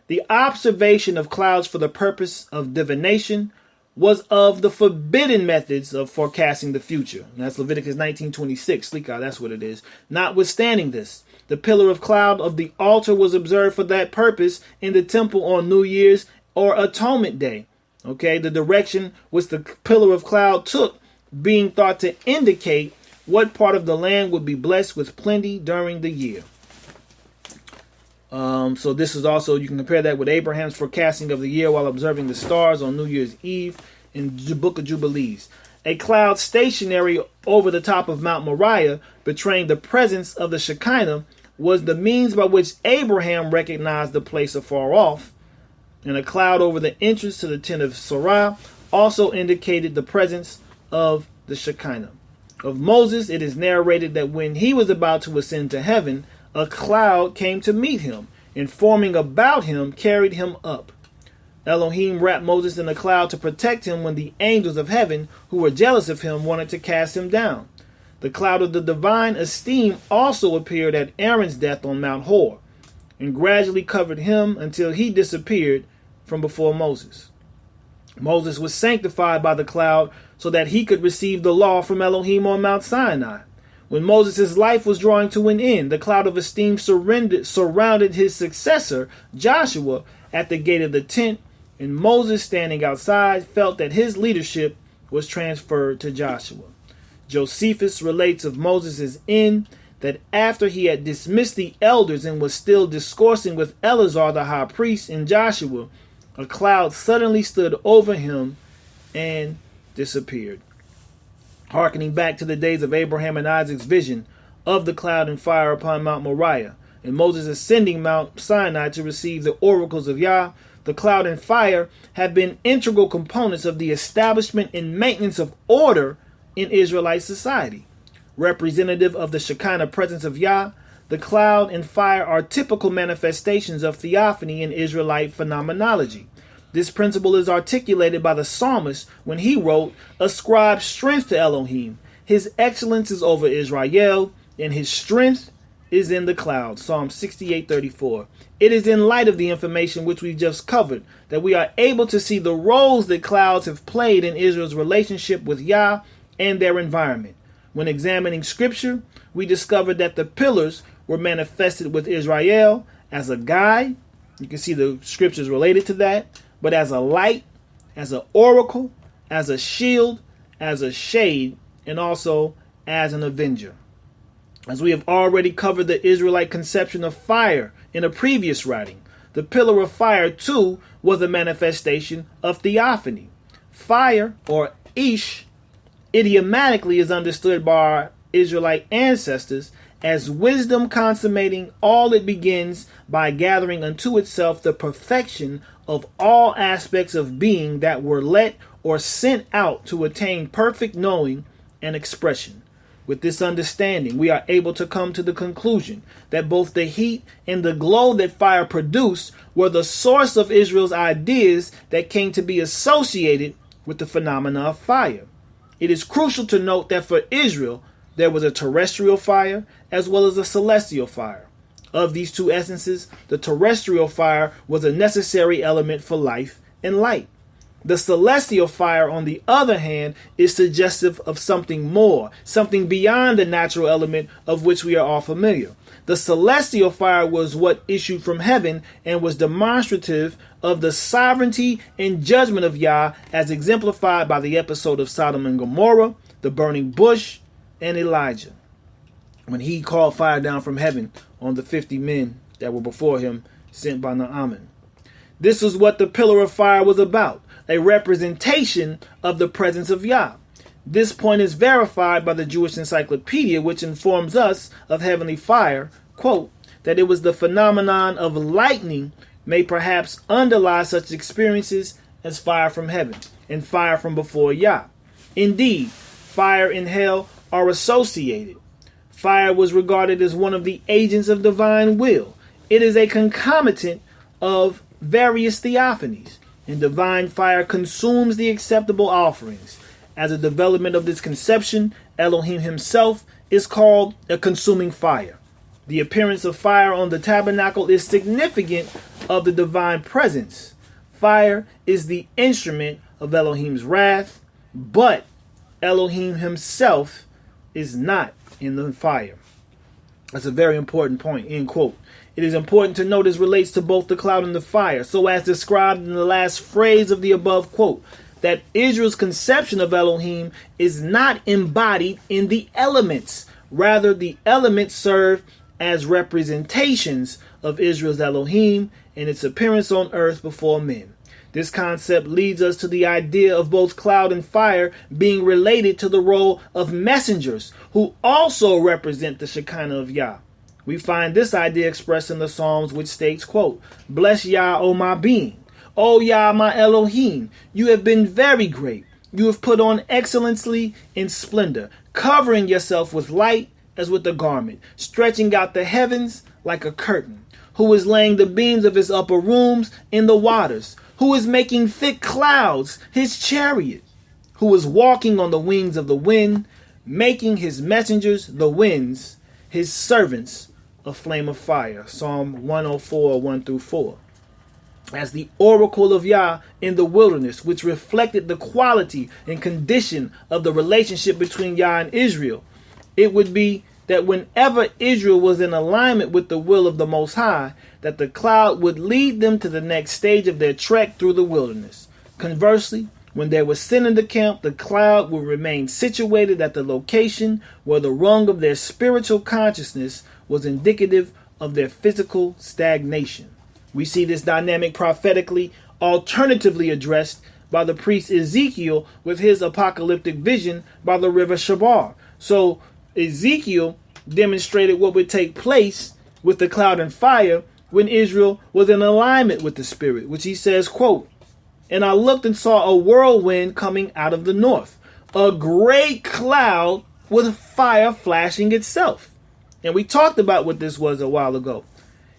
the observation of clouds for the purpose of divination was of the forbidden methods of forecasting the future. And that's Leviticus 19:26. That's what it is. Notwithstanding this, the pillar of cloud of the altar was observed for that purpose in the temple on New Year's or Atonement Day. Okay, the direction which the pillar of cloud took being thought to indicate what part of the land would be blessed with plenty during the year. So this is also, you can compare that with Abraham's forecasting of the year while observing the stars on New Year's Eve in the Book of Jubilees. A cloud stationary over the top of Mount Moriah, betraying the presence of the Shekinah, was the means by which Abraham recognized the place afar off, and a cloud over the entrance to the tent of Sarah also indicated the presence of the Shekinah. Of Moses, it is narrated that when he was about to ascend to heaven, a cloud came to meet him, and forming about him, carried him up. Elohim wrapped Moses in a cloud to protect him when the angels of heaven, who were jealous of him, wanted to cast him down. The cloud of the divine esteem also appeared at Aaron's death on Mount Hor, and gradually covered him until he disappeared from before Moses. Moses was sanctified by the cloud so that he could receive the law from Elohim on Mount Sinai. When Moses' life was drawing to an end, the cloud of esteem surrounded his successor, Joshua, at the gate of the tent, and Moses, standing outside, felt that his leadership was transferred to Joshua. Josephus relates of Moses' end that after he had dismissed the elders and was still discoursing with Eleazar the high priest and Joshua, a cloud suddenly stood over him and disappeared. Harkening back to the days of Abraham and Isaac's vision of the cloud and fire upon Mount Moriah, and Moses ascending Mount Sinai to receive the oracles of Yah, the cloud and fire have been integral components of the establishment and maintenance of order in Israelite society. Representative of the Shekinah presence of Yah, the cloud and fire are typical manifestations of theophany in Israelite phenomenology. This principle is articulated by the psalmist when he wrote, ascribe strength to Elohim. His excellence is over Israel, and his strength is in the clouds. Psalm 68:34. It is in light of the information which we just covered that we are able to see the roles that clouds have played in Israel's relationship with Yah and their environment. When examining scripture, we discovered that the pillars were manifested with Israel as a guide. You can see the scriptures related to that. But as a light, as an oracle, as a shield, as a shade, and also as an avenger. As we have already covered the Israelite conception of fire in a previous writing, the pillar of fire too was a manifestation of theophany. Fire, or Ish, idiomatically is understood by our Israelite ancestors as wisdom consummating all it begins by gathering unto itself the perfection of all aspects of being that were let or sent out to attain perfect knowing and expression. With this understanding, we are able to come to the conclusion that both the heat and the glow that fire produced were the source of Israel's ideas that came to be associated with the phenomena of fire. It is crucial to note that for Israel, there was a terrestrial fire as well as a celestial fire. Of these two essences, the terrestrial fire was a necessary element for life and light. The celestial fire, on the other hand, is suggestive of something more, something beyond the natural element of which we are all familiar. The celestial fire was what issued from heaven and was demonstrative of the sovereignty and judgment of Yah, as exemplified by the episode of Sodom and Gomorrah, the burning bush, and Elijah, when he called fire down from heaven on the 50 men that were before him, sent by Naaman. This is what the pillar of fire was about, a representation of the presence of Yah. This point is verified by the Jewish Encyclopedia, which informs us of heavenly fire, quote, that it was the phenomenon of lightning may perhaps underlie such experiences as fire from heaven and fire from before Yah. Indeed, fire and hell are associated. Fire was regarded as one of the agents of divine will. It is a concomitant of various theophanies, and divine fire consumes the acceptable offerings. As a development of this conception, Elohim himself is called a consuming fire. The appearance of fire on the tabernacle is significant of the divine presence. Fire is the instrument of Elohim's wrath, but Elohim himself is not in the fire. That's a very important point, end quote. It is important to note as relates to both the cloud and the fire, so as described in the last phrase of the above quote, that Israel's conception of Elohim is not embodied in the elements. Rather, the elements serve as representations of Israel's Elohim and its appearance on earth before men. This concept leads us to the idea of both cloud and fire being related to the role of messengers who also represent the Shekinah of Yah. We find this idea expressed in the Psalms, which states, quote, "Bless Yah, O my being. O Yah, my Elohim, you have been very great. You have put on excellency in splendor, covering yourself with light as with a garment, stretching out the heavens like a curtain. Who is laying the beams of his upper rooms in the waters? Who is making thick clouds his chariot? Who is walking on the wings of the wind, making his messengers the winds, his servants a flame of fire." Psalm 104, 1 through 4. As the oracle of Yah in the wilderness, which reflected the quality and condition of the relationship between Yah and Israel, it would be that whenever Israel was in alignment with the will of the Most High, that the cloud would lead them to the next stage of their trek through the wilderness. Conversely, when there was sin in the camp, the cloud would remain situated at the location where the rung of their spiritual consciousness was indicative of their physical stagnation. We see this dynamic prophetically alternatively addressed by the priest Ezekiel with his apocalyptic vision by the river Shabar. So Ezekiel demonstrated what would take place with the cloud and fire when Israel was in alignment with the Spirit, which he says, quote, "And I looked and saw a whirlwind coming out of the north, a great cloud with fire flashing itself." And we talked about what this was a while ago.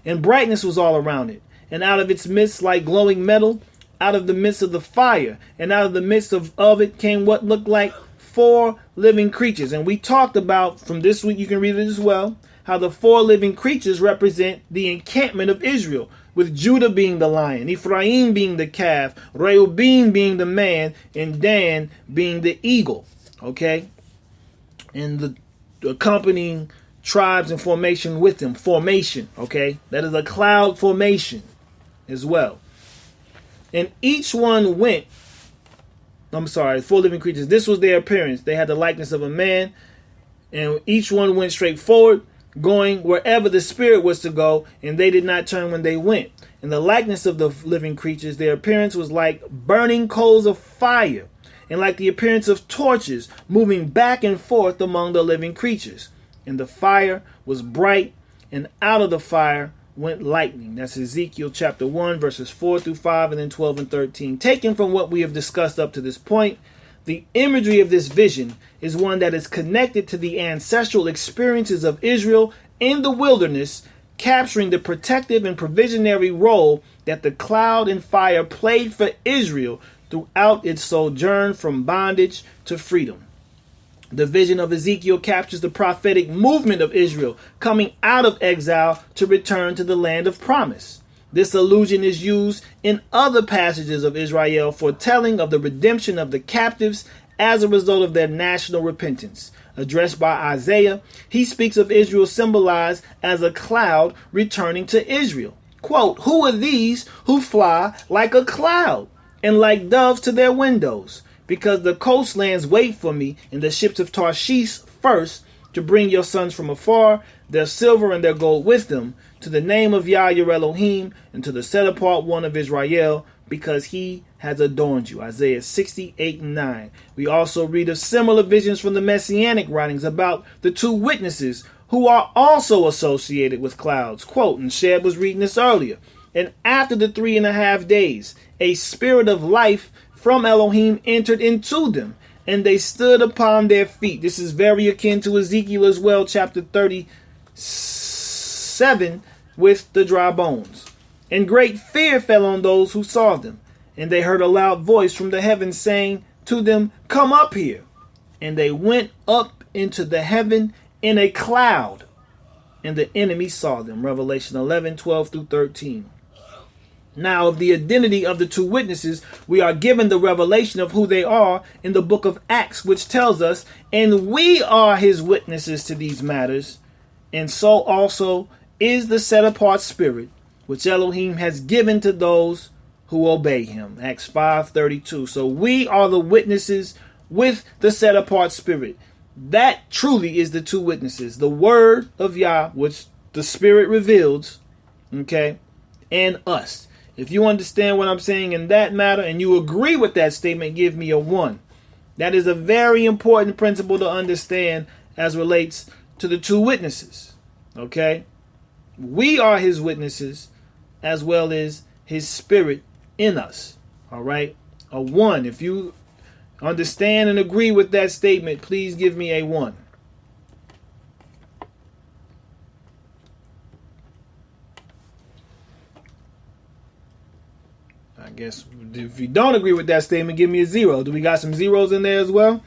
And brightness was all around it. And out of its midst, like glowing metal, out of the midst of the fire, and out of the midst of it came what looked like 4 living creatures. And we talked about, from this week, you can read it as well, how the 4 living creatures represent the encampment of Israel, with Judah being the lion, Ephraim being the calf, Reuben being the man, and Dan being the eagle. Okay? And the accompanying tribes and formation with them. Formation, okay? That is a cloud formation as well. And each one went, 4 living creatures. This was their appearance. They had the likeness of a man, and each one went straight forward, going wherever the Spirit was to go, and they did not turn when they went. In the likeness of the living creatures, their appearance was like burning coals of fire, and like the appearance of torches moving back and forth among the living creatures. And the fire was bright, and out of the fire went lightning. That's Ezekiel chapter 1, verses 4 through 5, and then 12 and 13. Taken from what we have discussed up to this point, the imagery of this vision is one that is connected to the ancestral experiences of Israel in the wilderness, capturing the protective and provisionary role that the cloud and fire played for Israel throughout its sojourn from bondage to freedom. The vision of Ezekiel captures the prophetic movement of Israel coming out of exile to return to the land of promise. This allusion is used in other passages of Israel, foretelling of the redemption of the captives as a result of their national repentance. Addressed by Isaiah, he speaks of Israel symbolized as a cloud returning to Israel. Quote, "Who are these who fly like a cloud and like doves to their windows? Because the coastlands wait for me, and the ships of Tarshish first, to bring your sons from afar, their silver and their gold with them, to the name of Yah your Elohim, and to the set apart one of Israel, because he has adorned you." Isaiah 68 and 9. We also read of similar visions from the Messianic writings about the 2 witnesses who are also associated with clouds. Quote, and Sheb was reading this earlier. "And after the 3.5 days, a spirit of life from Elohim entered into them, and they stood upon their feet." This is very akin to Ezekiel as well, chapter 37, with the dry bones. And great fear fell on those who saw them. And they heard a loud voice from the heavens saying to them, "Come up here." And they went up into the heaven in a cloud, and the enemy saw them. Revelation 11:12-13. Now, of the identity of the two witnesses, we are given the revelation of who they are in the book of Acts, which tells us, "And we are his witnesses to these matters, and so also is the set-apart spirit, which Elohim has given to those who obey him." Acts 5:32. So we are the witnesses with the set-apart spirit. That truly is the two witnesses. The word of Yah, which the spirit reveals, okay, and us. If you understand what I'm saying in that matter and you agree with that statement, give me a 1. That is a very important principle to understand as relates to the two witnesses. Okay? We are his witnesses as well as his spirit in us. All right? A 1. If you understand and agree with that statement, please give me a 1. I guess if you don't agree with that statement, give me a 0. Do we got some zeros in there as well?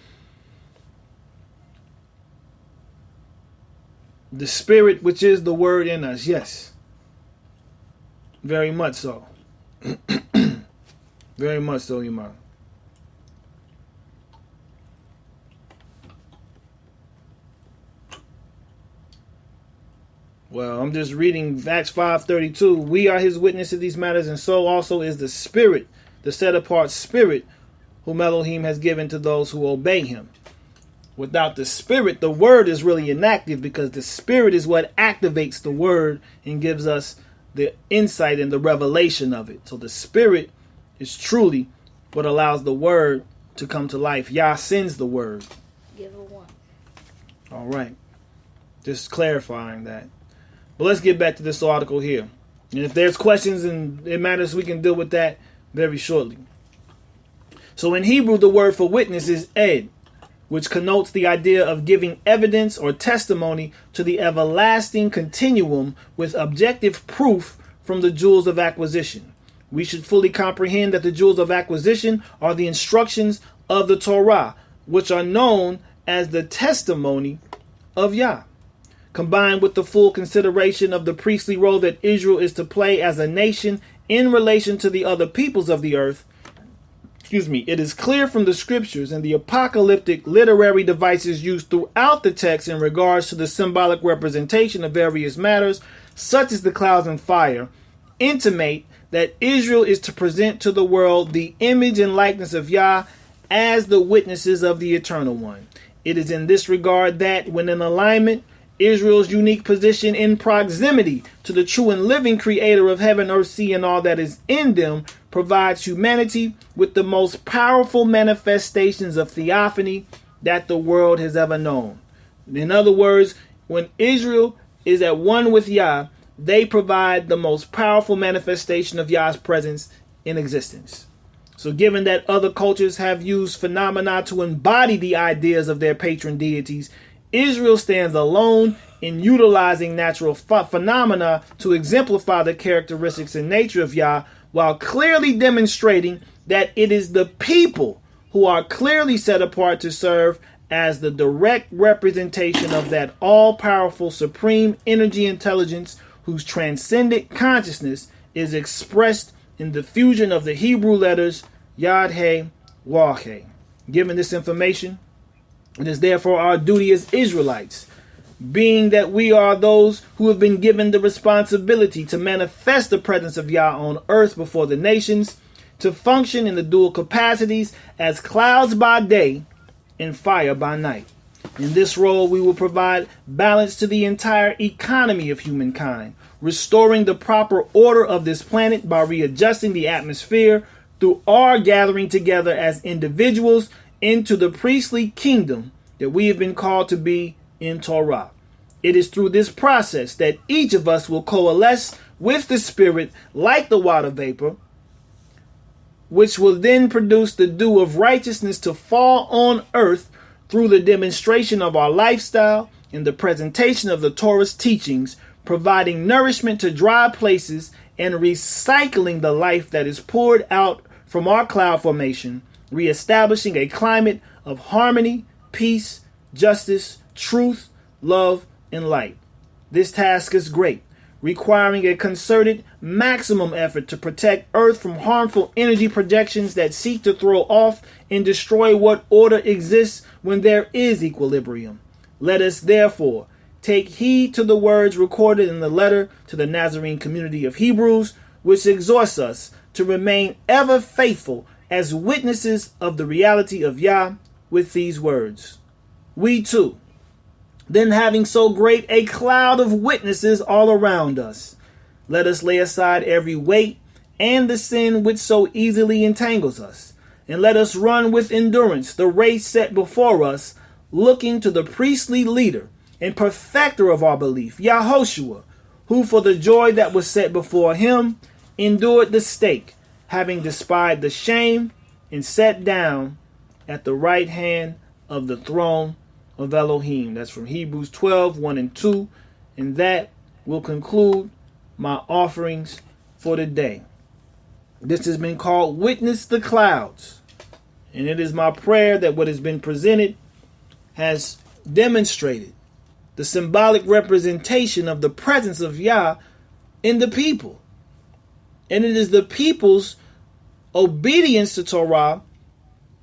The spirit, which is the word in us. Yes. Very much so. Very much so, Imam. Well, I'm just reading Acts 5:32. We are his witness to these matters, and so also is the spirit, the set-apart spirit, whom Elohim has given to those who obey him. Without the spirit, the word is really inactive, because the spirit is what activates the word and gives us the insight and the revelation of it. So the spirit is truly what allows the word to come to life. Yah sends the word. Give a 1. All right. Just clarifying that. But let's get back to this article here. And if there's questions and it matters, we can deal with that very shortly. So in Hebrew, the word for witness is ed, which connotes the idea of giving evidence or testimony to the everlasting continuum with objective proof from the jewels of acquisition. We should fully comprehend that the jewels of acquisition are the instructions of the Torah, which are known as the testimony of Yah. Combined with the full consideration of the priestly role that Israel is to play as a nation in relation to the other peoples of the earth, it is clear from the scriptures and the apocalyptic literary devices used throughout the text in regards to the symbolic representation of various matters, such as the clouds and fire, intimate that Israel is to present to the world the image and likeness of Yah as the witnesses of the Eternal One. It is in this regard that, when in alignment, Israel's unique position in proximity to the true and living creator of heaven, earth, sea, and all that is in them provides humanity with the most powerful manifestations of theophany that the world has ever known. In other words, when Israel is at one with Yah, they provide the most powerful manifestation of Yah's presence in existence. So given that other cultures have used phenomena to embody the ideas of their patron deities, Israel stands alone in utilizing natural phenomena to exemplify the characteristics and nature of Yah, while clearly demonstrating that it is the people who are clearly set apart to serve as the direct representation of that all-powerful supreme energy intelligence whose transcendent consciousness is expressed in the fusion of the Hebrew letters Yad-He, Waw-He. Given this information, it is therefore our duty as Israelites, being that we are those who have been given the responsibility to manifest the presence of Yah on earth before the nations, to function in the dual capacities as clouds by day and fire by night. In this role, we will provide balance to the entire economy of humankind, restoring the proper order of this planet by readjusting the atmosphere through our gathering together as individuals into the priestly kingdom that we have been called to be in Torah. It is through this process that each of us will coalesce with the Spirit like the water vapor, which will then produce the dew of righteousness to fall on earth through the demonstration of our lifestyle and the presentation of the Torah's teachings, providing nourishment to dry places and recycling the life that is poured out from our cloud formation, reestablishing a climate of harmony, peace, justice, truth, love, and light. This task is great, requiring a concerted maximum effort to protect Earth from harmful energy projections that seek to throw off and destroy what order exists when there is equilibrium. Let us therefore take heed to the words recorded in the letter to the Nazarene community of Hebrews, which exhorts us to remain ever faithful as witnesses of the reality of Yah with these words. We too, then having so great a cloud of witnesses all around us, let us lay aside every weight and the sin which so easily entangles us, and let us run with endurance the race set before us, looking to the priestly leader and perfecter of our belief, Yahushua, who for the joy that was set before him endured the stake, having despised the shame, and sat down at the right hand of the throne of Elohim. That's from Hebrews 12, 1 and 2. And that will conclude my offerings for the day. This has been called Witness the Clouds. And it is my prayer that what has been presented has demonstrated the symbolic representation of the presence of Yah in the people. And it is the people's obedience to Torah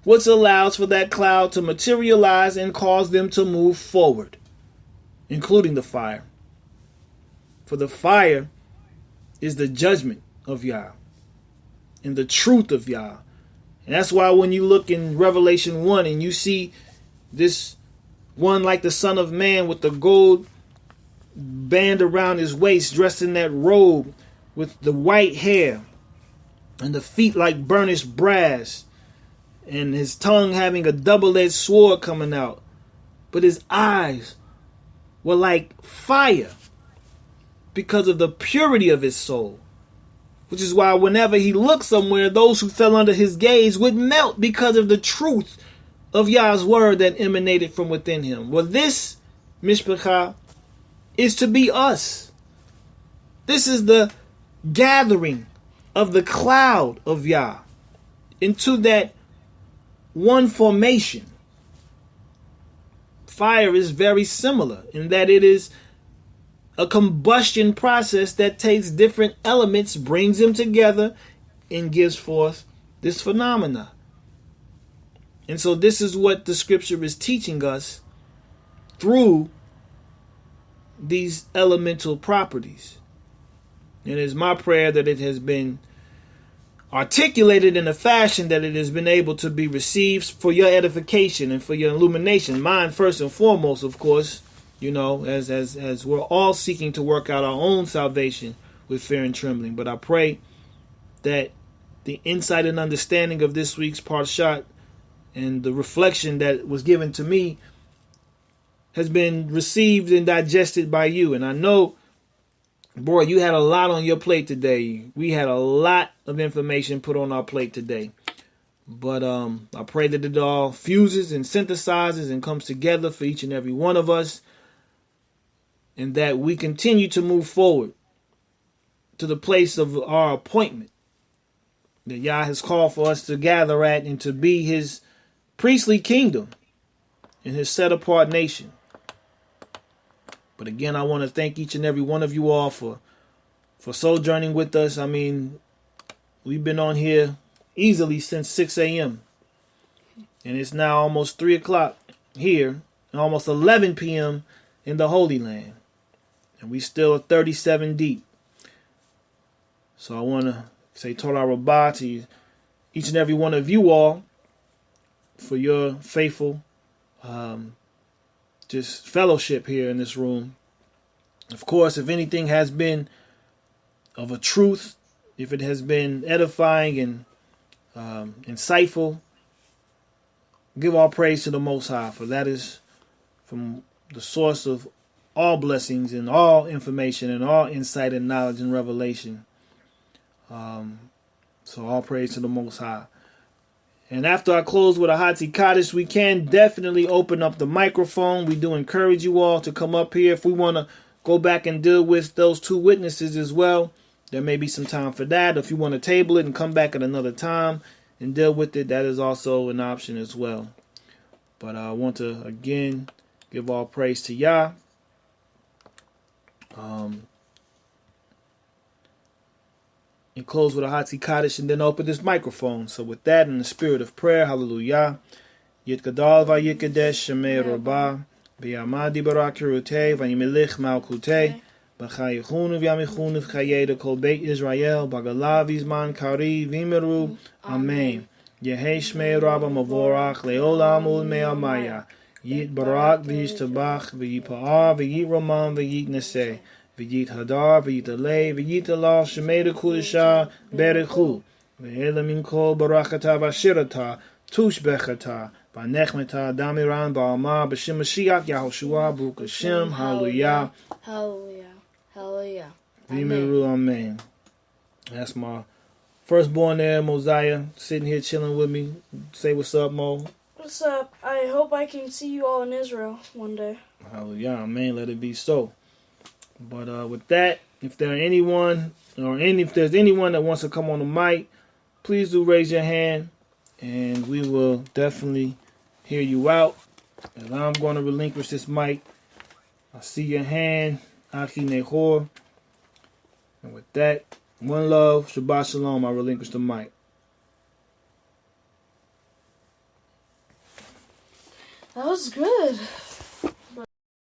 which allows for that cloud to materialize and cause them to move forward, including the fire. For the fire is the judgment of Yah and the truth of Yah. And that's why when you look in Revelation 1 and you see this one like the Son of Man with the gold band around his waist, dressed in that robe with the white hair and the feet like burnished brass, and his tongue having a double-edged sword coming out, but his eyes were like fire because of the purity of his soul, which is why whenever he looked somewhere, those who fell under his gaze would melt because of the truth of Yah's word that emanated from within him. Well, this, Mishpachah, is to be us. This is the gathering of the cloud of Yah into that one formation. Fire is very similar in that it is a combustion process that takes different elements, brings them together, and gives forth this phenomena. And so this is what the scripture is teaching us through these elemental properties. And it is my prayer that it has been articulated in a fashion that it has been able to be received for your edification and for your illumination. Mine first and foremost, of course, you know, as we're all seeking to work out our own salvation with fear and trembling. But I pray that the insight and understanding of this week's Parshat and the reflection that was given to me has been received and digested by you. And I know, boy, you had a lot on your plate today. We had a lot of information put on our plate today. But I pray that it all fuses and synthesizes and comes together for each and every one of us. And that we continue to move forward to the place of our appointment that Yah has called for us to gather at and to be his priestly kingdom and his set apart nation. But again, I want to thank each and every one of you all for sojourning with us. I mean, we've been on here easily since 6 a.m. And it's now almost 3 o'clock here and almost 11 p.m. in the Holy Land. And we still are 37 deep. So I want to say Torah Rabbah to each and every one of you all for your faithful just fellowship here in this room. Of course, if anything has been of a truth, if it has been edifying and insightful, give all praise to the Most High, for that is from the source of all blessings and all information and all insight and knowledge and revelation. So all praise to the Most High. And after I close with a Hati Kaddish, we can definitely open up the microphone. We do encourage you all to come up here if we want to go back and deal with those two witnesses as well. there may be some time for that. If you want to table it and come back at another time and deal with it, that is also an option as well. But I want to, again, give all praise to Yah. And close with a Hatzi Kaddish and then open this microphone. So with that, in the spirit of prayer, hallelujah. Yit Gadal Vayikadesh Shemei Rabah V'yamadi Barakirutei V'yimelich Malkutei B'chayechunu V'yamichunu V'chayeda Kol Beit Israel Bagalav Izman Kari V'imiru Amen. Yehei Shmei Rabba Mavorach Leolam Ul Me'amaya Yit Barak V'yishtabach V'yipa'ar V'yit Roman V'yit Neseh V'yit Hadar V'yit Alei V'yit Allah Shemei Kudisha Berechu V'elamin Kol Barakata V'ashirata Tush Bechata V'nechmeta Damiran Ba'amar B'Shem Mashiach Yahushua Baruch Hashem Hallelujah. Hallelujah. Hallelujah. V'imiru Amen. That's my firstborn there, Mosiah, sitting here chilling with me. Say what's up, Mo. What's up? I hope I can see you all in Israel one day. Hallelujah, Amen. Let it be so. But with that, if there's anyone that wants to come on the mic, please do raise your hand, and we will definitely hear you out. And I'm going to relinquish this mic. I see your hand, Aki Nehor. And with that, one love, Shabbat Shalom. I relinquish the mic. That was good.